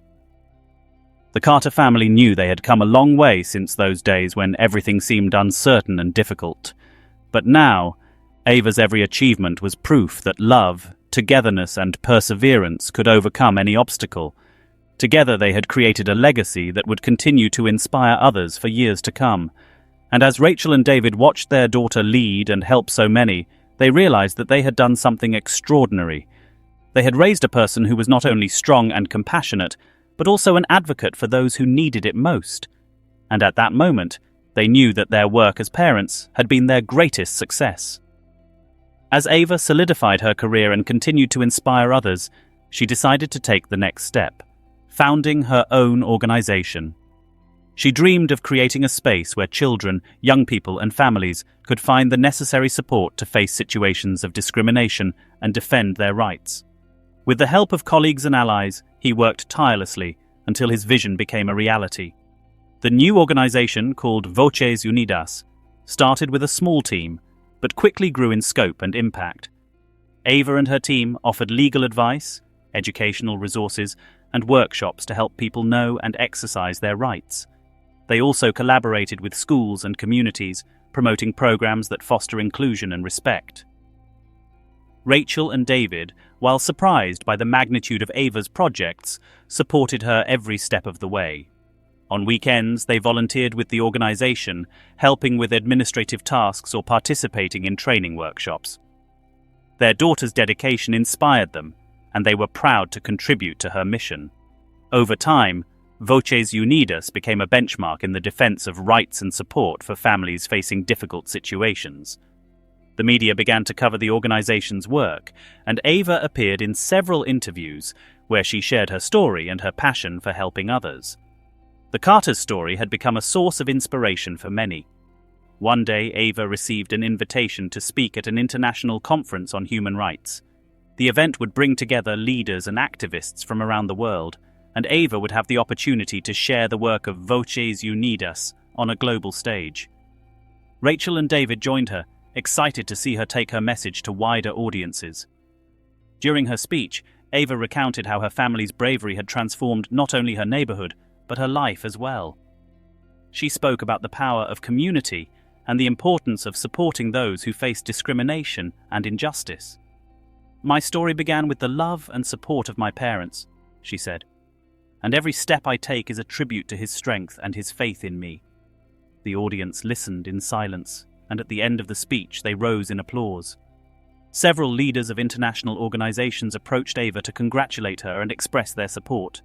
The Carter family knew they had come a long way since those days when everything seemed uncertain and difficult. But now, Ava's every achievement was proof that love, togetherness, and perseverance could overcome any obstacle. Together they had created a legacy that would continue to inspire others for years to come. And as Rachel and David watched their daughter lead and help so many, they realized that they had done something extraordinary. They had raised a person who was not only strong and compassionate, but also an advocate for those who needed it most. And at that moment, they knew that their work as parents had been their greatest success. As Ava solidified her career and continued to inspire others, she decided to take the next step, founding her own organization. She dreamed of creating a space where children, young people, and families could find the necessary support to face situations of discrimination and defend their rights. With the help of colleagues and allies, he worked tirelessly until his vision became a reality. The new organization, called Voces Unidas, started with a small team, but quickly grew in scope and impact. Ava and her team offered legal advice, educational resources, and workshops to help people know and exercise their rights. They also collaborated with schools and communities, promoting programs that foster inclusion and respect. Rachel and David, while surprised by the magnitude of Ava's projects, supported her every step of the way. On weekends, they volunteered with the organization, helping with administrative tasks or participating in training workshops. Their daughter's dedication inspired them, and they were proud to contribute to her mission. Over time, Voces Unidas became a benchmark in the defense of rights and support for families facing difficult situations. The media began to cover the organization's work, and Ava appeared in several interviews where she shared her story and her passion for helping others. The Carter's story had become a source of inspiration for many. One day, Ava received an invitation to speak at an international conference on human rights. The event would bring together leaders and activists from around the world, and Ava would have the opportunity to share the work of Voces Unidas on a global stage. Rachel and David joined her, excited to see her take her message to wider audiences. During her speech, Ava recounted how her family's bravery had transformed not only her neighborhood, but her life as well. She spoke about the power of community and the importance of supporting those who face discrimination and injustice. "My story began with the love and support of my parents," she said, "and every step I take is a tribute to his strength and his faith in me." The audience listened in silence, and at the end of the speech they rose in applause. Several leaders of international organizations approached Ava to congratulate her and express their support.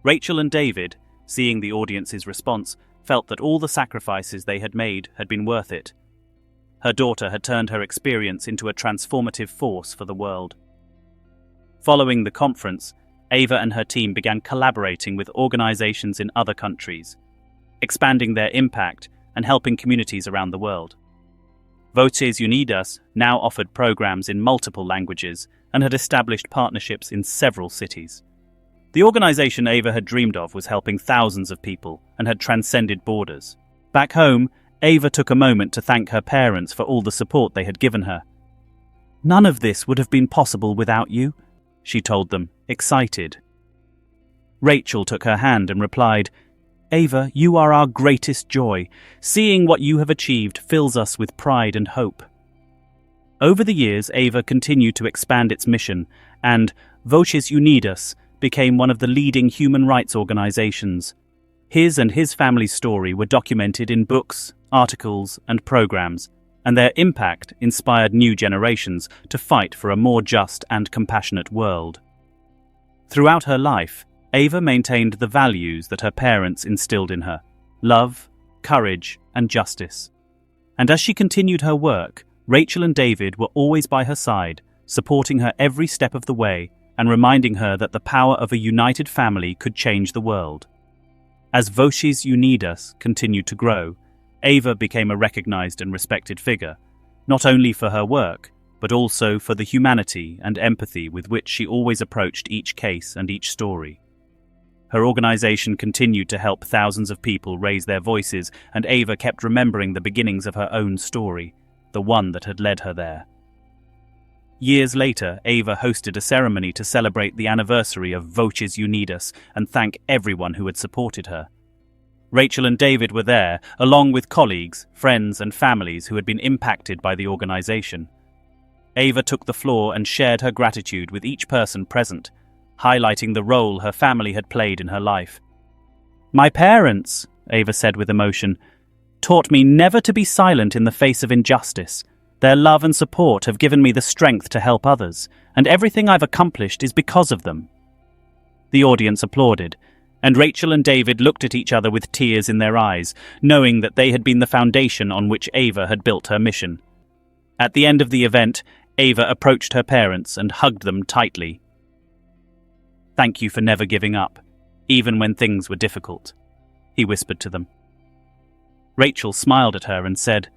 Rachel and David, seeing the audience's response, felt that all the sacrifices they had made had been worth it. Her daughter had turned her experience into a transformative force for the world. Following the conference, Ava and her team began collaborating with organizations in other countries, expanding their impact and helping communities around the world. Voces Unidas now offered programs in multiple languages and had established partnerships in several cities. The organization Ava had dreamed of was helping thousands of people and had transcended borders. Back home, Ava took a moment to thank her parents for all the support they had given her. "None of this would have been possible without you," she told them, excited. Rachel took her hand and replied, "Ava, you are our greatest joy. Seeing what you have achieved fills us with pride and hope." Over the years, Ava continued to expand its mission, and Voces Unidas became one of the leading human rights organizations. His and his family's story were documented in books, articles, and programs, and their impact inspired new generations to fight for a more just and compassionate world. Throughout her life, Ava maintained the values that her parents instilled in her: love, courage, and justice. And as she continued her work, Rachel and David were always by her side, supporting her every step of the way and reminding her that the power of a united family could change the world. As Voces Unidas continued to grow, Ava became a recognized and respected figure, not only for her work, but also for the humanity and empathy with which she always approached each case and each story. Her organization continued to help thousands of people raise their voices, and Ava kept remembering the beginnings of her own story, the one that had led her there. Years later, Ava hosted a ceremony to celebrate the anniversary of Voces Unidas and thank everyone who had supported her. Rachel and David were there, along with colleagues, friends, and families who had been impacted by the organization. Ava took the floor and shared her gratitude with each person present, highlighting the role her family had played in her life. "My parents," Ava said with emotion, "taught me never to be silent in the face of injustice. Their love and support have given me the strength to help others, and everything I've accomplished is because of them." The audience applauded, and Rachel and David looked at each other with tears in their eyes, knowing that they had been the foundation on which Ava had built her mission. At the end of the event, Ava approached her parents and hugged them tightly. "Thank you for never giving up, even when things were difficult," he whispered to them. Rachel smiled at her and said,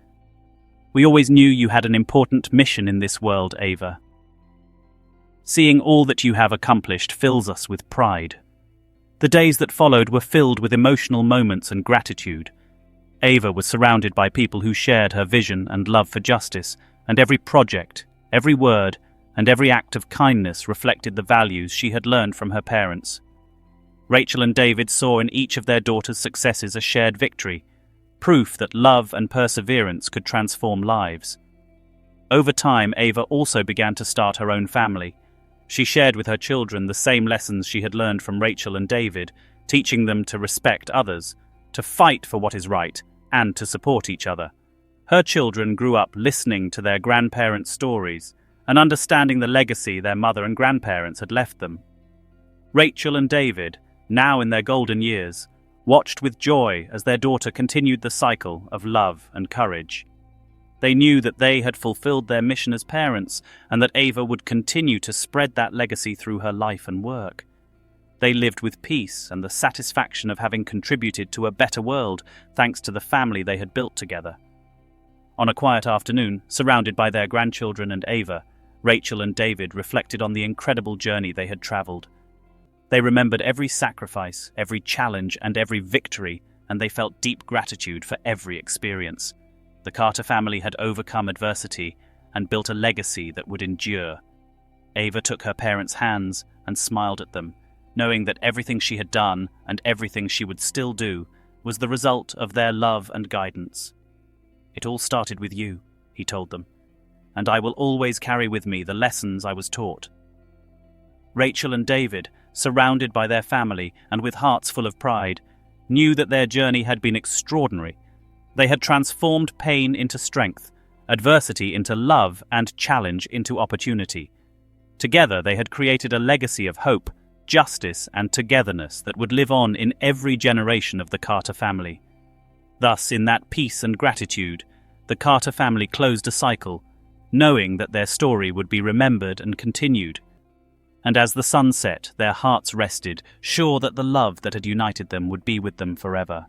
"We always knew you had an important mission in this world, Ava. Seeing all that you have accomplished fills us with pride." The days that followed were filled with emotional moments and gratitude. Ava was surrounded by people who shared her vision and love for justice, and every project, every word, and every act of kindness reflected the values she had learned from her parents. Rachel and David saw in each of their daughters' successes a shared victory, proof that love and perseverance could transform lives. Over time, Ava also began to start her own family. She shared with her children the same lessons she had learned from Rachel and David, teaching them to respect others, to fight for what is right, and to support each other. Her children grew up listening to their grandparents' stories and understanding the legacy their mother and grandparents had left them. Rachel and David, now in their golden years, watched with joy as their daughter continued the cycle of love and courage. They knew that they had fulfilled their mission as parents and that Ava would continue to spread that legacy through her life and work. They lived with peace and the satisfaction of having contributed to a better world thanks to the family they had built together. On a quiet afternoon, surrounded by their grandchildren and Ava, Rachel and David reflected on the incredible journey they had traveled. They remembered every sacrifice, every challenge, and every victory, and they felt deep gratitude for every experience. The Carter family had overcome adversity and built a legacy that would endure. Ava took her parents' hands and smiled at them, knowing that everything she had done and everything she would still do was the result of their love and guidance. "It all started with you," he told them, "and I will always carry with me the lessons I was taught." Rachel and David, surrounded by their family and with hearts full of pride, knew that their journey had been extraordinary. They had transformed pain into strength, adversity into love, and challenge into opportunity. Together they had created a legacy of hope, justice, and togetherness that would live on in every generation of the Carter family. Thus, in that peace and gratitude, the Carter family closed a cycle, knowing that their story would be remembered and continued. And as the sun set, their hearts rested, sure that the love that had united them would be with them forever.